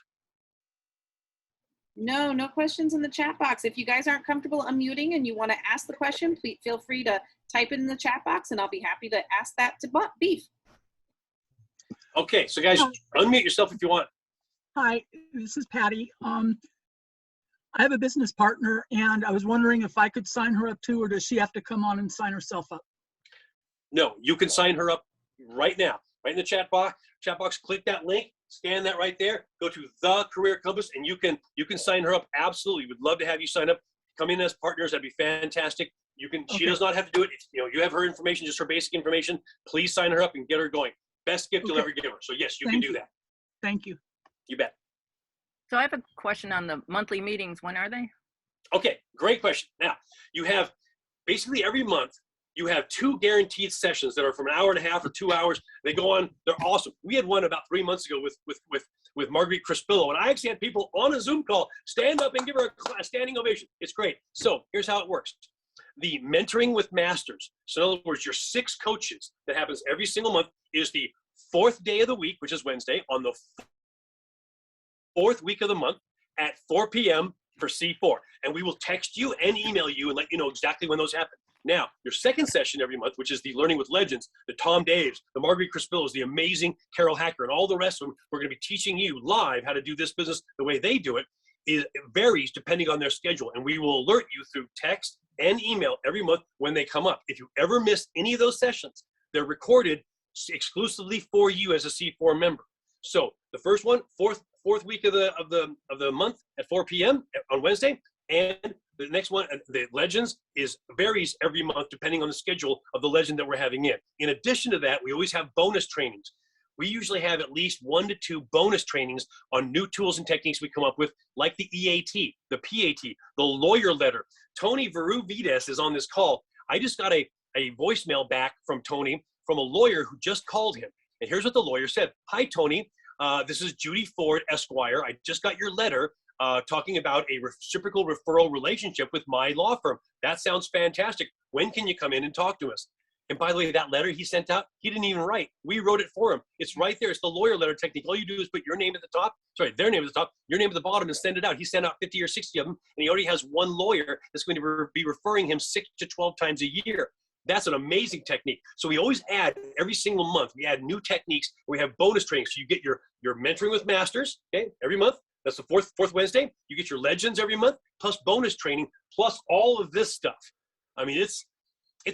No, no questions in the chat box. If you guys aren't comfortable unmuting and you want to ask the question, please feel free to type it in the chat box, and I'll be happy to ask that to Beef. Okay, so guys, unmute yourself if you want. Hi, this is Patty. I have a business partner, and I was wondering if I could sign her up too, or does she have to come on and sign herself up? No, you can sign her up right now, right in the chat box. Click that link, scan that right there, go to the Career Compass, and you can sign her up. Absolutely, would love to have you sign up. Come in as partners, that'd be fantastic. You can. Okay. She does not have to do it. You have her information, just her basic information. Please sign her up and get her going. Best gift you'll ever give her. So yes, you can do that. Thank you. You bet. So I have a question on the monthly meetings. When are they? Okay, great question. Now, you have basically every month, you have 2 guaranteed sessions that are from an hour and a half or 2 hours. They go on, they're awesome. We had one about 3 months ago with Marguerite Crispillo, and I actually had people on a Zoom call stand up and give her a standing ovation. It's great. So here's how it works. The mentoring with masters. So in other words, your 6 coaches that happens every single month is the 4th day of the week, which is Wednesday, on the 4th week of the month at 4 p.m. for C4. And we will text you and email you and let you know exactly when those happen. Now, your second session every month, which is the Learning with Legends, the Tom Daves, the Marguerite Crispillos, the amazing Carol Hacker, and all the rest of them, we're going to be teaching you live how to do this business the way they do it. It varies depending on their schedule, and we will alert you through text and email every month when they come up. If you ever miss any of those sessions, they're recorded exclusively for you as a C4 member. So the first one, fourth week of the month at 4 p.m. on Wednesday, and the next one, the Legends, varies every month depending on the schedule of the legend that we're having in. In addition to that, we always have bonus trainings. We usually have at least 1 to 2 bonus trainings on new tools and techniques we come up with, like the EAT, the PAT, the lawyer letter. Tony Veruvides is on this call. I just got a voicemail back from Tony from a lawyer who just called him. And here's what the lawyer said. Hi, Tony. This is Judy Ford, Esquire. I just got your letter talking about a reciprocal referral relationship with my law firm. That sounds fantastic. When can you come in and talk to us? And by the way, that letter he sent out, he didn't even write. We wrote it for him. It's right there. It's the lawyer letter technique. All you do is put your name at the top, their name at the top, your name at the bottom, and send it out. He sent out 50 or 60 of them, and he already has one lawyer that's going to be referring him 6 to 12 times a year. That's an amazing technique. So we always add, every single month, we add new techniques. We have bonus trainings. So you get your mentoring with masters, okay, every month. That's the fourth Wednesday. You get your legends every month, plus bonus training, plus all of this stuff. I mean, it's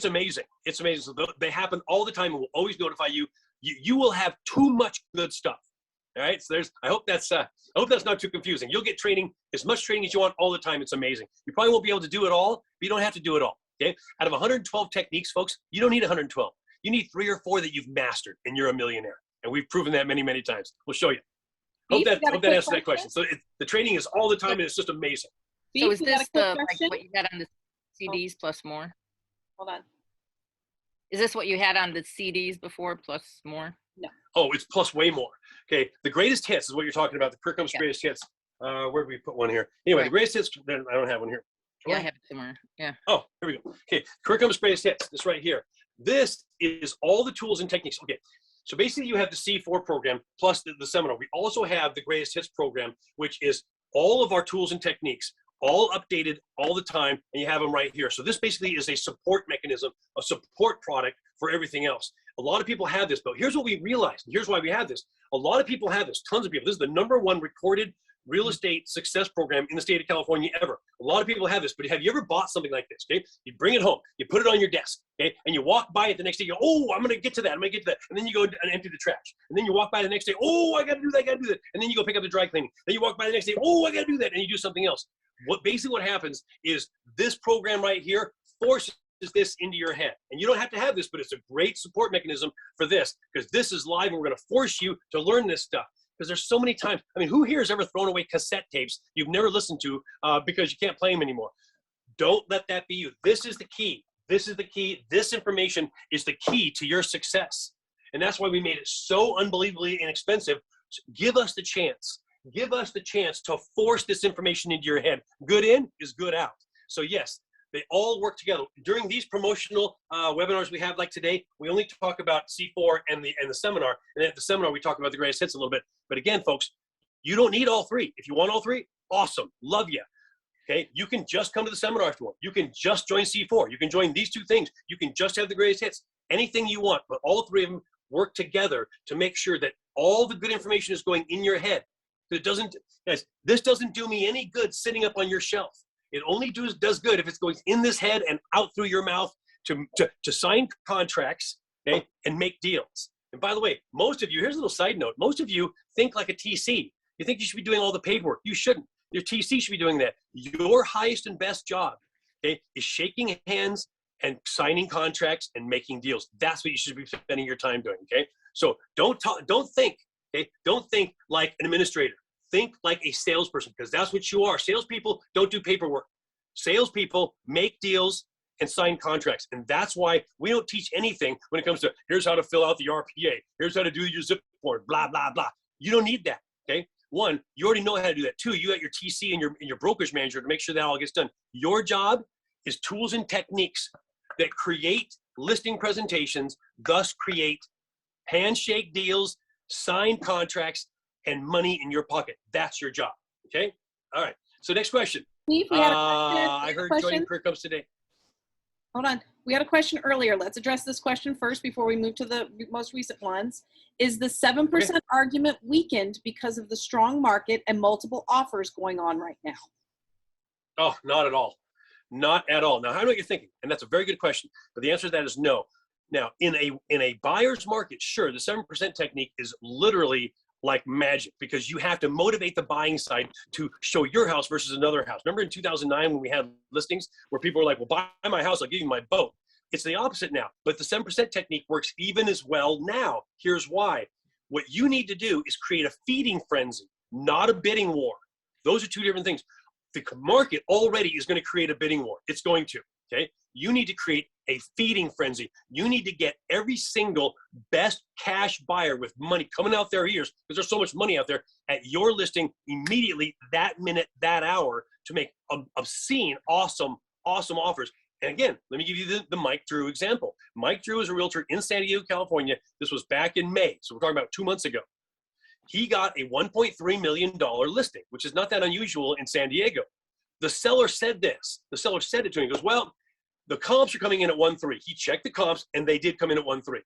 amazing. It's amazing. So they happen all the time, and we'll always notify you. You will have too much good stuff. All right. So I hope that's not too confusing. You'll get training, as much training as you want all the time. It's amazing. You probably won't be able to do it all, but you don't have to do it all. Okay. Out of 112 techniques, folks, you don't need 112. You need 3 or 4 that you've mastered, and you're a millionaire. And we've proven that many, many times. We'll show you. Hope that answers that question. So the training is all the time, and it's just amazing. So is this like what you had on the CDs plus more? Hold on. Is this what you had on the CDs before plus more? No. Oh, it's plus way more. Okay, the greatest hits is what you're talking about. The Career Comes Greatest Hits. Where did we put one here? Anyway, the greatest hits. I don't have one here. Yeah, I have it somewhere. Yeah. Oh, here we go. Okay, Career Comes Greatest Hits. This right here. This is all the tools and techniques. Okay, so basically you have the C4 program plus the seminar. We also have the Greatest Hits program, which is all of our tools and techniques, all updated all the time, and you have them right here. So this basically is a support mechanism, a support product for everything else. A lot of people have this, but here's what we realized, and here's why we have this. A lot of people have this, tons of people. This is the #1 recorded real estate success program in the state of California ever. A lot of people have this, but have you ever bought something like this, okay? You bring it home, you put it on your desk, okay? And you walk by it the next day, you go, oh, I'm gonna get to that, I'm gonna get to that. And then you go and empty the trash. And then you walk by the next day, oh, I gotta do that, And then you go pick up the dry cleaning. Then you walk by the next day, oh, I gotta do that, and you do something else. Basically what happens is this program right here forces this into your head. And you don't have to have this, but it's a great support mechanism for this, because this is live and we're gonna force you to learn this stuff. Because there's so many times, I mean, who here has ever thrown away cassette tapes you've never listened to because you can't play them anymore? Don't let that be you. This is the key. This is the key. This information is the key to your success. And that's why we made it so unbelievably inexpensive. So give us the chance. Give us the chance to force this information into your head. Good in is good out. So yes, they all work together. During these promotional webinars we have like today, we only talk about C4 and the seminar. And at the seminar, we talk about the greatest hits a little bit. But again, folks, you don't need all 3. If you want all 3, awesome, love you. Okay, you can just come to the seminar if you want. You can just join C4. You can join these 2 things. You can just have the greatest hits. Anything you want, but all 3 of them work together to make sure that all the good information is going in your head. It doesn't, guys, this doesn't do me any good sitting up on your shelf. It only does good if it's going in this head and out through your mouth to sign contracts, okay, and make deals. And by the way, most of you, here's a little side note, most of you think like a TC. You think you should be doing all the paid work. You shouldn't. Your TC should be doing that. Your highest and best job, okay, is shaking hands and signing contracts and making deals. That's what you should be spending your time doing, okay? So don't think, okay? Don't think like an administrator. Think like a salesperson, because that's what you are. Salespeople don't do paperwork. Salespeople make deals and sign contracts. And that's why we don't teach anything when it comes to here's how to fill out the RPA. Here's how to do your zip form, blah, blah, blah. You don't need that, okay? 1, you already know how to do that. 2, you got your TC and your brokerage manager to make sure that all gets done. Your job is tools and techniques that create listing presentations, thus create handshake deals, signed contracts, and money in your pocket. That's your job. Okay? All right. So next question. Steve, we had a question. I heard joining Career Comes today. Hold on. We had a question earlier. Let's address this question first before we move to the most recent ones. Is the 7% argument weakened because of the strong market and multiple offers going on right now? Oh, not at all. Not at all. Now, I know what you're thinking, and that's a very good question, but the answer to that is no. Now, in a buyer's market, sure, the 7% technique is literally like magic because you have to motivate the buying side to show your house versus another house. Remember in 2009 when we had listings where people were like, well, buy my house, I'll give you my boat. It's the opposite now, but the 7% technique works even as well now. Here's why. What you need to do is create a feeding frenzy, not a bidding war. Those are two different things. The market already is going to create a bidding war. It's going to, okay? You need to create a feeding frenzy. You need to get every single best cash buyer with money coming out their ears, because there's so much money out there, at your listing immediately, that minute, that hour, to make obscene, awesome offers. And again, let me give you the Mike Drew example. Mike Drew is a realtor in San Diego, California. This was back in May, so we're talking about 2 months ago. He got a $1.3 million listing, which is not that unusual in San Diego. The seller said this. The seller said it to him. He goes, well, the comps are coming in at 1.3. He checked the comps, and they did come in at 1.3.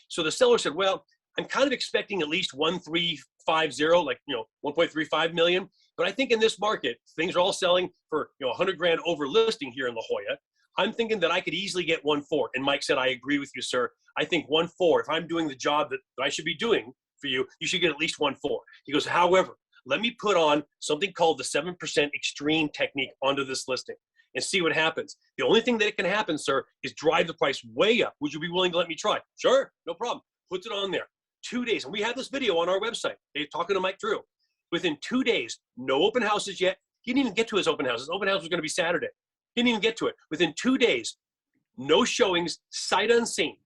So the seller said, well, I'm kind of expecting at least 1.350, like, 1.35 million. But I think in this market, things are all selling for, 100 grand over listing here in La Jolla. I'm thinking that I could easily get 1.4. And Mike said, I agree with you, sir. I think 1.4, if I'm doing the job that I should be doing for you, you should get at least 1.4. He goes, however, let me put on something called the 7% extreme technique onto this listing and see what happens. The only thing that can happen, sir, is drive the price way up. Would you be willing to let me try? Sure, no problem. Puts it on there. 2 days. And we have this video on our website. Okay, talking to Mike Drew. Within 2 days, no open houses yet. He didn't even get to his open house. His open house was going to be Saturday. He didn't even get to it. Within 2 days, no showings, sight unseen,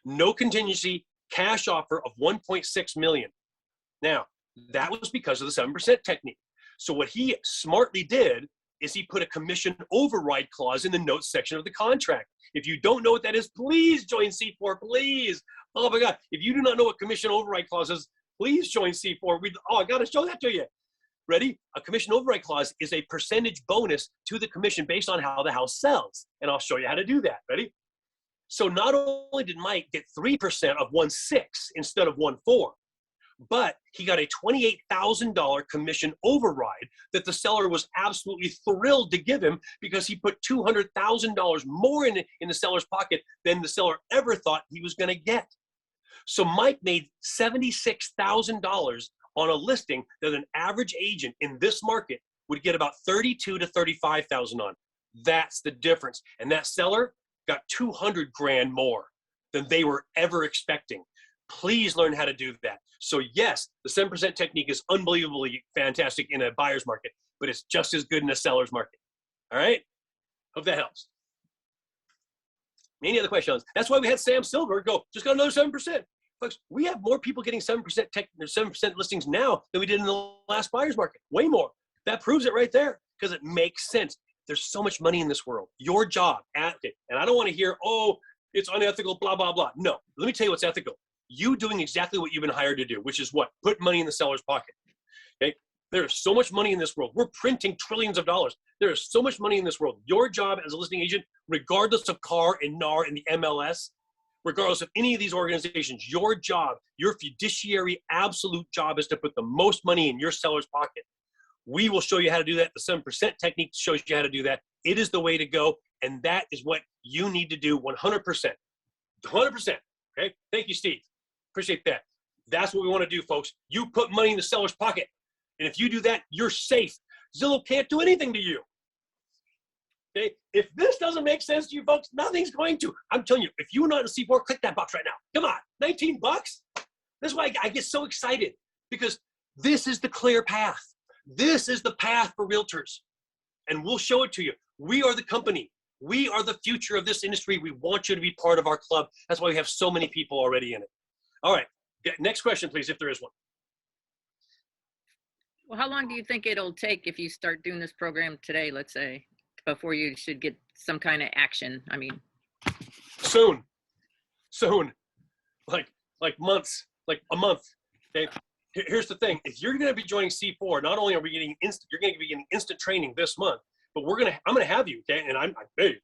no contingency, cash offer of 1.6 million. Now, that was because of the 7% technique. So what he smartly did is he put a commission override clause in the notes section of the contract. If you don't know what that is, please join C4, please. Oh my God, if you do not know what commission override clause is, please join C4. I got to show that to you. Ready? A commission override clause is a percentage bonus to the commission based on how the house sells. And I'll show you how to do that. Ready? So not only did Mike get 3% of 1.6 instead of 1.4, but he got a $28,000 commission override that the seller was absolutely thrilled to give him because he put $200,000 more in the seller's pocket than the seller ever thought he was going to get. So Mike made $76,000 on a listing that an average agent in this market would get about $32,000 to $35,000 on. That's the difference. And that seller got 200 grand more than they were ever expecting. Please learn how to do that. So yes, the 7% technique is unbelievably fantastic in a buyer's market, but it's just as good in a seller's market. All right? Hope that helps. Any other questions? That's why we had Sam Silver go, just got another 7%. Folks, we have more people getting 7% listings now than we did in the last buyer's market. Way more. That proves it right there because it makes sense. There's so much money in this world. Your job, and I don't want to hear, oh, it's unethical, blah, blah, blah. No, let me tell you what's ethical. You doing exactly what you've been hired to do, which is what? Put money in the seller's pocket. Okay? There is so much money in this world. We're printing trillions of dollars. There is so much money in this world. Your job as a listing agent, regardless of CAR and NAR and the MLS, regardless of any of these organizations, your job, your fiduciary absolute job is to put the most money in your seller's pocket. We will show you how to do that. The 7% technique shows you how to do that. It is the way to go, and that is what you need to do 100%. 100%. Okay? Thank you, Steve. Appreciate that. That's what we want to do, folks. You put money in the seller's pocket, and if you do that, you're safe. Zillow can't do anything to you. Okay? If this doesn't make sense to you, folks, nothing's going to. I'm telling you, if you're not in C4, click that box right now. Come on, $19. That's why I get so excited, because this is the clear path. This is the path for realtors, and we'll show it to you. We are the company. We are the future of this industry. We want you to be part of our club. That's why we have so many people already in it. All right, next question, please, if there is one. Well, how long do you think it'll take if you start doing this program today, let's say, before you should get some kind of action? I mean, soon, like months, like a month. Okay. Here's the thing: if you're going to be joining C4, not only are we getting you're going to be getting instant training this month, but I'm going to have you. Okay, and hey,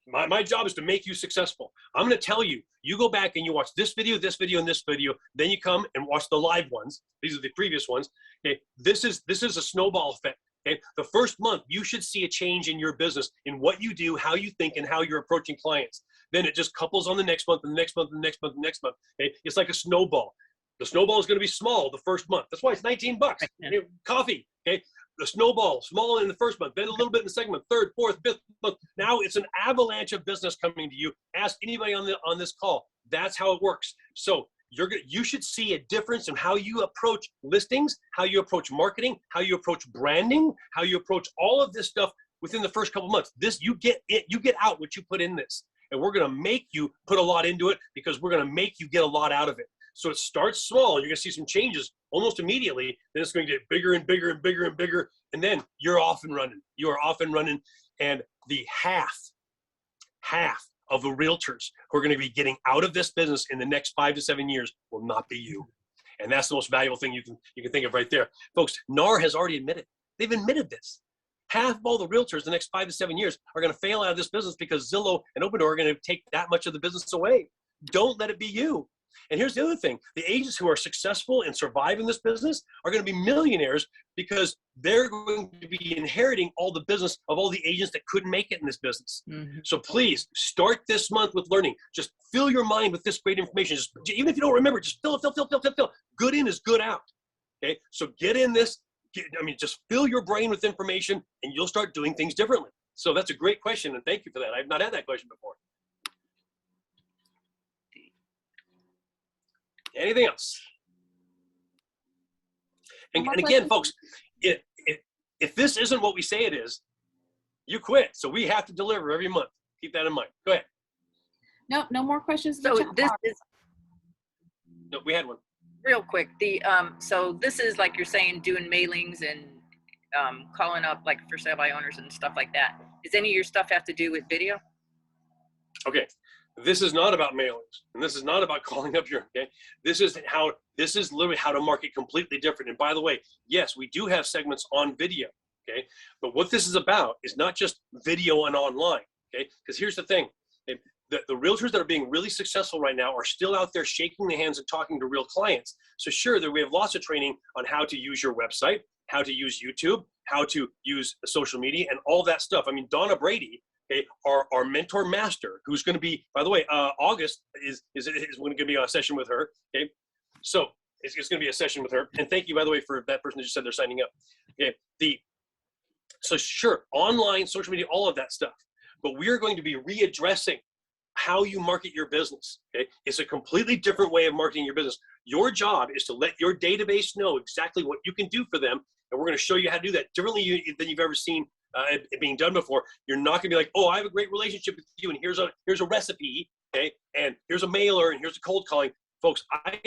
my job is to make you successful. I'm going to tell you. You go back and you watch this video, and this video. Then you come and watch the live ones. These are the previous ones. Okay, this is a snowball effect. Okay, the first month you should see a change in your business, in what you do, how you think, and how you're approaching clients. Then it just couples on the next month, and the next month, and the next month, and the next month. Okay, it's like a snowball. The snowball is going to be small the first month. That's why it's $19. Coffee. Okay, the snowball small in the first month, then a little bit in the second month, third, fourth, fifth month. Now it's an avalanche of business coming to you. Ask anybody on this call. That's how it works. So you should see a difference in how you approach listings, how you approach marketing, how you approach branding, how you approach all of this stuff within the first couple months. You get out what you put in this, and we're going to make you put a lot into it, because we're going to make you get a lot out of it. So it starts small. You're going to see some changes almost immediately. Then it's going to get bigger and bigger and bigger and bigger. And then you're off and running. You are off and running. And the half of the realtors who are going to be getting out of this business in the next 5 to 7 years will not be you. And that's the most valuable thing you can think of right there. Folks, NAR has already admitted. They've admitted this. Half of all the realtors the next 5 to 7 years are going to fail out of this business because Zillow and Opendoor are going to take that much of the business away. Don't let it be you. And here's the other thing: the agents who are successful and survive in this business are going to be millionaires, because they're going to be inheriting all the business of all the agents that couldn't make it in this business. Mm-hmm. So please start this month with learning. Just fill your mind with this great information. Even if you don't remember, just fill. Good in is good out. Okay, so get in this. Just fill your brain with information, and you'll start doing things differently. So that's a great question, and thank you for that. I've not had that question before. Anything else? And again, folks, if this isn't what we say it is, you quit. So we have to deliver every month. Keep that in mind. Go ahead. No more questions. So this is. No, we had one. Real quick. So this is, like you're saying, doing mailings and calling up like for sale by owners and stuff like that. Does any of your stuff have to do with video? Okay. This is not about mailings, and this is not about calling up your, okay? This is literally how to market completely different. And by the way, yes, we do have segments on video, okay? But what this is about is not just video and online, okay? Because here's the thing: the realtors that are being really successful right now are still out there shaking the hands and talking to real clients. So sure, we have lots of training on how to use your website, how to use YouTube, how to use social media, and all that stuff. Donna Brady, okay, our mentor master, who's going to be, by the way, August is going to be on a session with her. Okay, so it's going to be a session with her. And thank you, by the way, for that person that just said they're signing up. Okay, so sure, online, social media, all of that stuff. But we are going to be readdressing how you market your business. Okay, it's a completely different way of marketing your business. Your job is to let your database know exactly what you can do for them, and we're going to show you how to do that differently than you've ever seen it being done before. You're not gonna be like, oh, I have a great relationship with you, and here's a recipe, okay, and here's a mailer, and here's a cold calling. Folks, I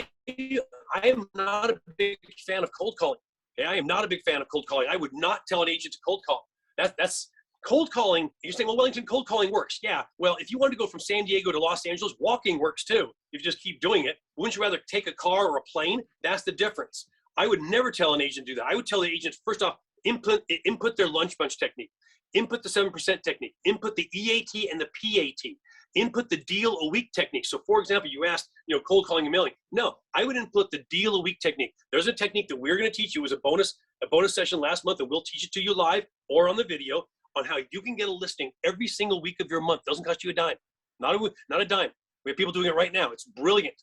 am not a big fan of cold calling. Okay, I am not a big fan of cold calling. I would not tell an agent to cold call. That's cold calling. You're saying, well, Wellington, cold calling works. Yeah, well, if you want to go from San Diego to Los Angeles, walking works too. If you just keep doing it, wouldn't you rather take a car or a plane? That's the difference. I would never tell an agent to do that. I would tell the agent, first off, input their lunch bunch technique, input the 7% technique, input the EAT and the PAT, input the deal a week technique. So for example, you asked, cold calling and mailing. No, I would input the deal a week technique. There's a technique that we're going to teach you as a bonus session last month, and we'll teach it to you live or on the video on how you can get a listing every single week of your month. Doesn't cost you a dime, not a dime. We have people doing it right now. It's brilliant.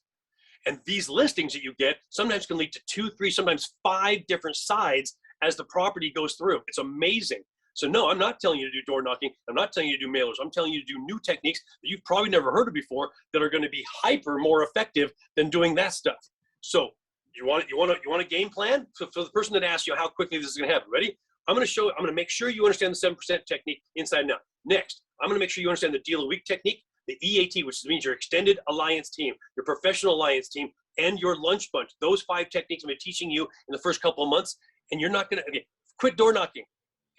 And these listings that you get sometimes can lead to 2, 3, sometimes 5 different sides as the property goes through. It's amazing. So no, I'm not telling you to do door knocking. I'm not telling you to do mailers. I'm telling you to do new techniques that you've probably never heard of before that are going to be hyper more effective than doing that stuff. So you want a game plan? So for the person that asked you how quickly this is going to happen, ready? I'm going to make sure you understand the 7% technique inside and out. Next, I'm going to make sure you understand the deal a week technique, the EAT, which means your extended alliance team, your professional alliance team, and your lunch bunch. Those 5 techniques I'm going to be teaching you in the first couple of months. And you're not going to, quit door knocking,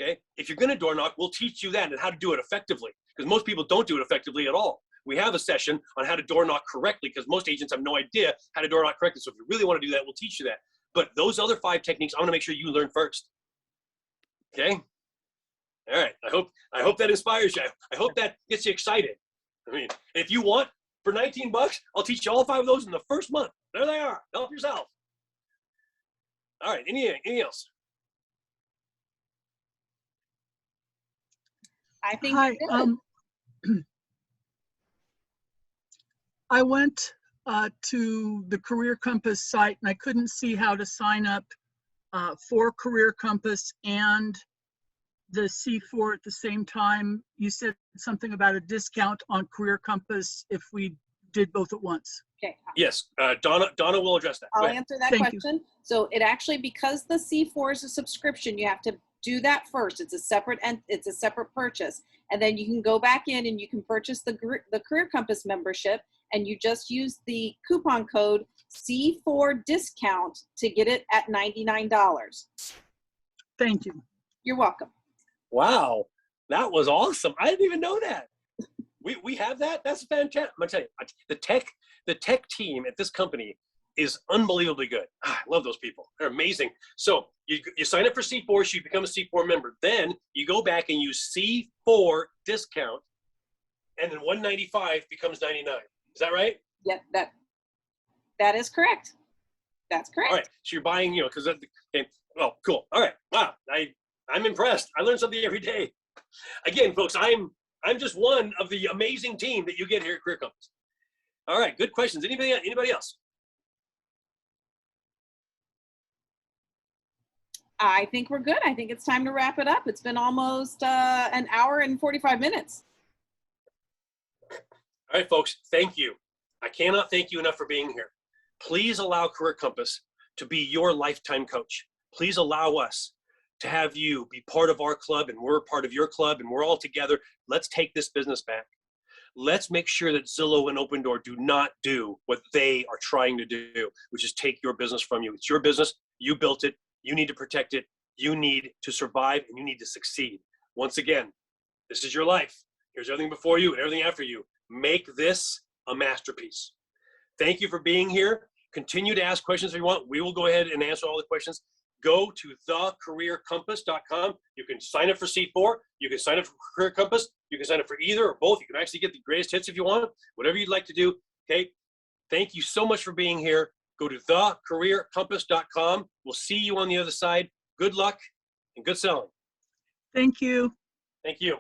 okay? If you're going to door knock, we'll teach you that and how to do it effectively. because most people don't do it effectively at all. We have a session on how to door knock correctly because most agents have no idea how to door knock correctly. So if you really want to do that, we'll teach you that. But those other 5 techniques, I'm going to make sure you learn first. Okay? All right. I hope that inspires you. I hope that gets you excited. I mean, if you want, for 19 bucks, I'll teach you all 5 of those in the first month. There they are. Help yourself. All right. Anything else? I think Hi. I went to the Career Compass site and I couldn't see how to sign up for Career Compass and the C4 at the same time. You said something about a discount on Career Compass if we did both at once. Okay. Yes. Donna will address that. I'll answer that Thank question. So it actually, because the C4 is a subscription, you have to do that first. It's a separate purchase, and then you can go back in and you can purchase the Career Compass membership, and you just use the coupon code C4 discount to get it at $99. Thank you. You're welcome. Wow, that was awesome. I didn't even know that. We have that. That's fantastic. I'm gonna tell you, the tech team at this company is unbelievably good. I love those people. They're amazing. So you sign up for C4, so you become a C4 member. Then you go back and use C4 discount, and then $195 becomes $99. Is that right? Yeah, that is correct. That's correct. All right. So you're buying, because okay. Well, cool. All right. Wow. I'm impressed. I learn something every day. Again, folks, I'm just one of the amazing team that you get here at Career Compass. All right. Good questions. Anybody else? I think we're good. I think it's time to wrap it up. It's been almost an hour and 45 minutes. All right, folks, thank you. I cannot thank you enough for being here. Please allow Career Compass to be your lifetime coach. Please allow us to have you be part of our club, and we're part of your club, and we're all together. Let's take this business back. Let's make sure that Zillow and Open Door do not do what they are trying to do, which is take your business from you. It's your business. You built it. You need to protect it. You need to survive, and you need to succeed. Once again, this is your life. Here's everything before you and everything after you. Make this a masterpiece. Thank you for being here. Continue to ask questions if you want. We will go ahead and answer all the questions. Go to thecareercompass.com. You can sign up for C4. You can sign up for Career Compass. You can sign up for either or both. You can actually get the greatest hits if you want. Whatever you'd like to do. Okay. Thank you so much for being here. Go to thecareercompass.com. We'll see you on the other side. Good luck and good selling. Thank you. Thank you.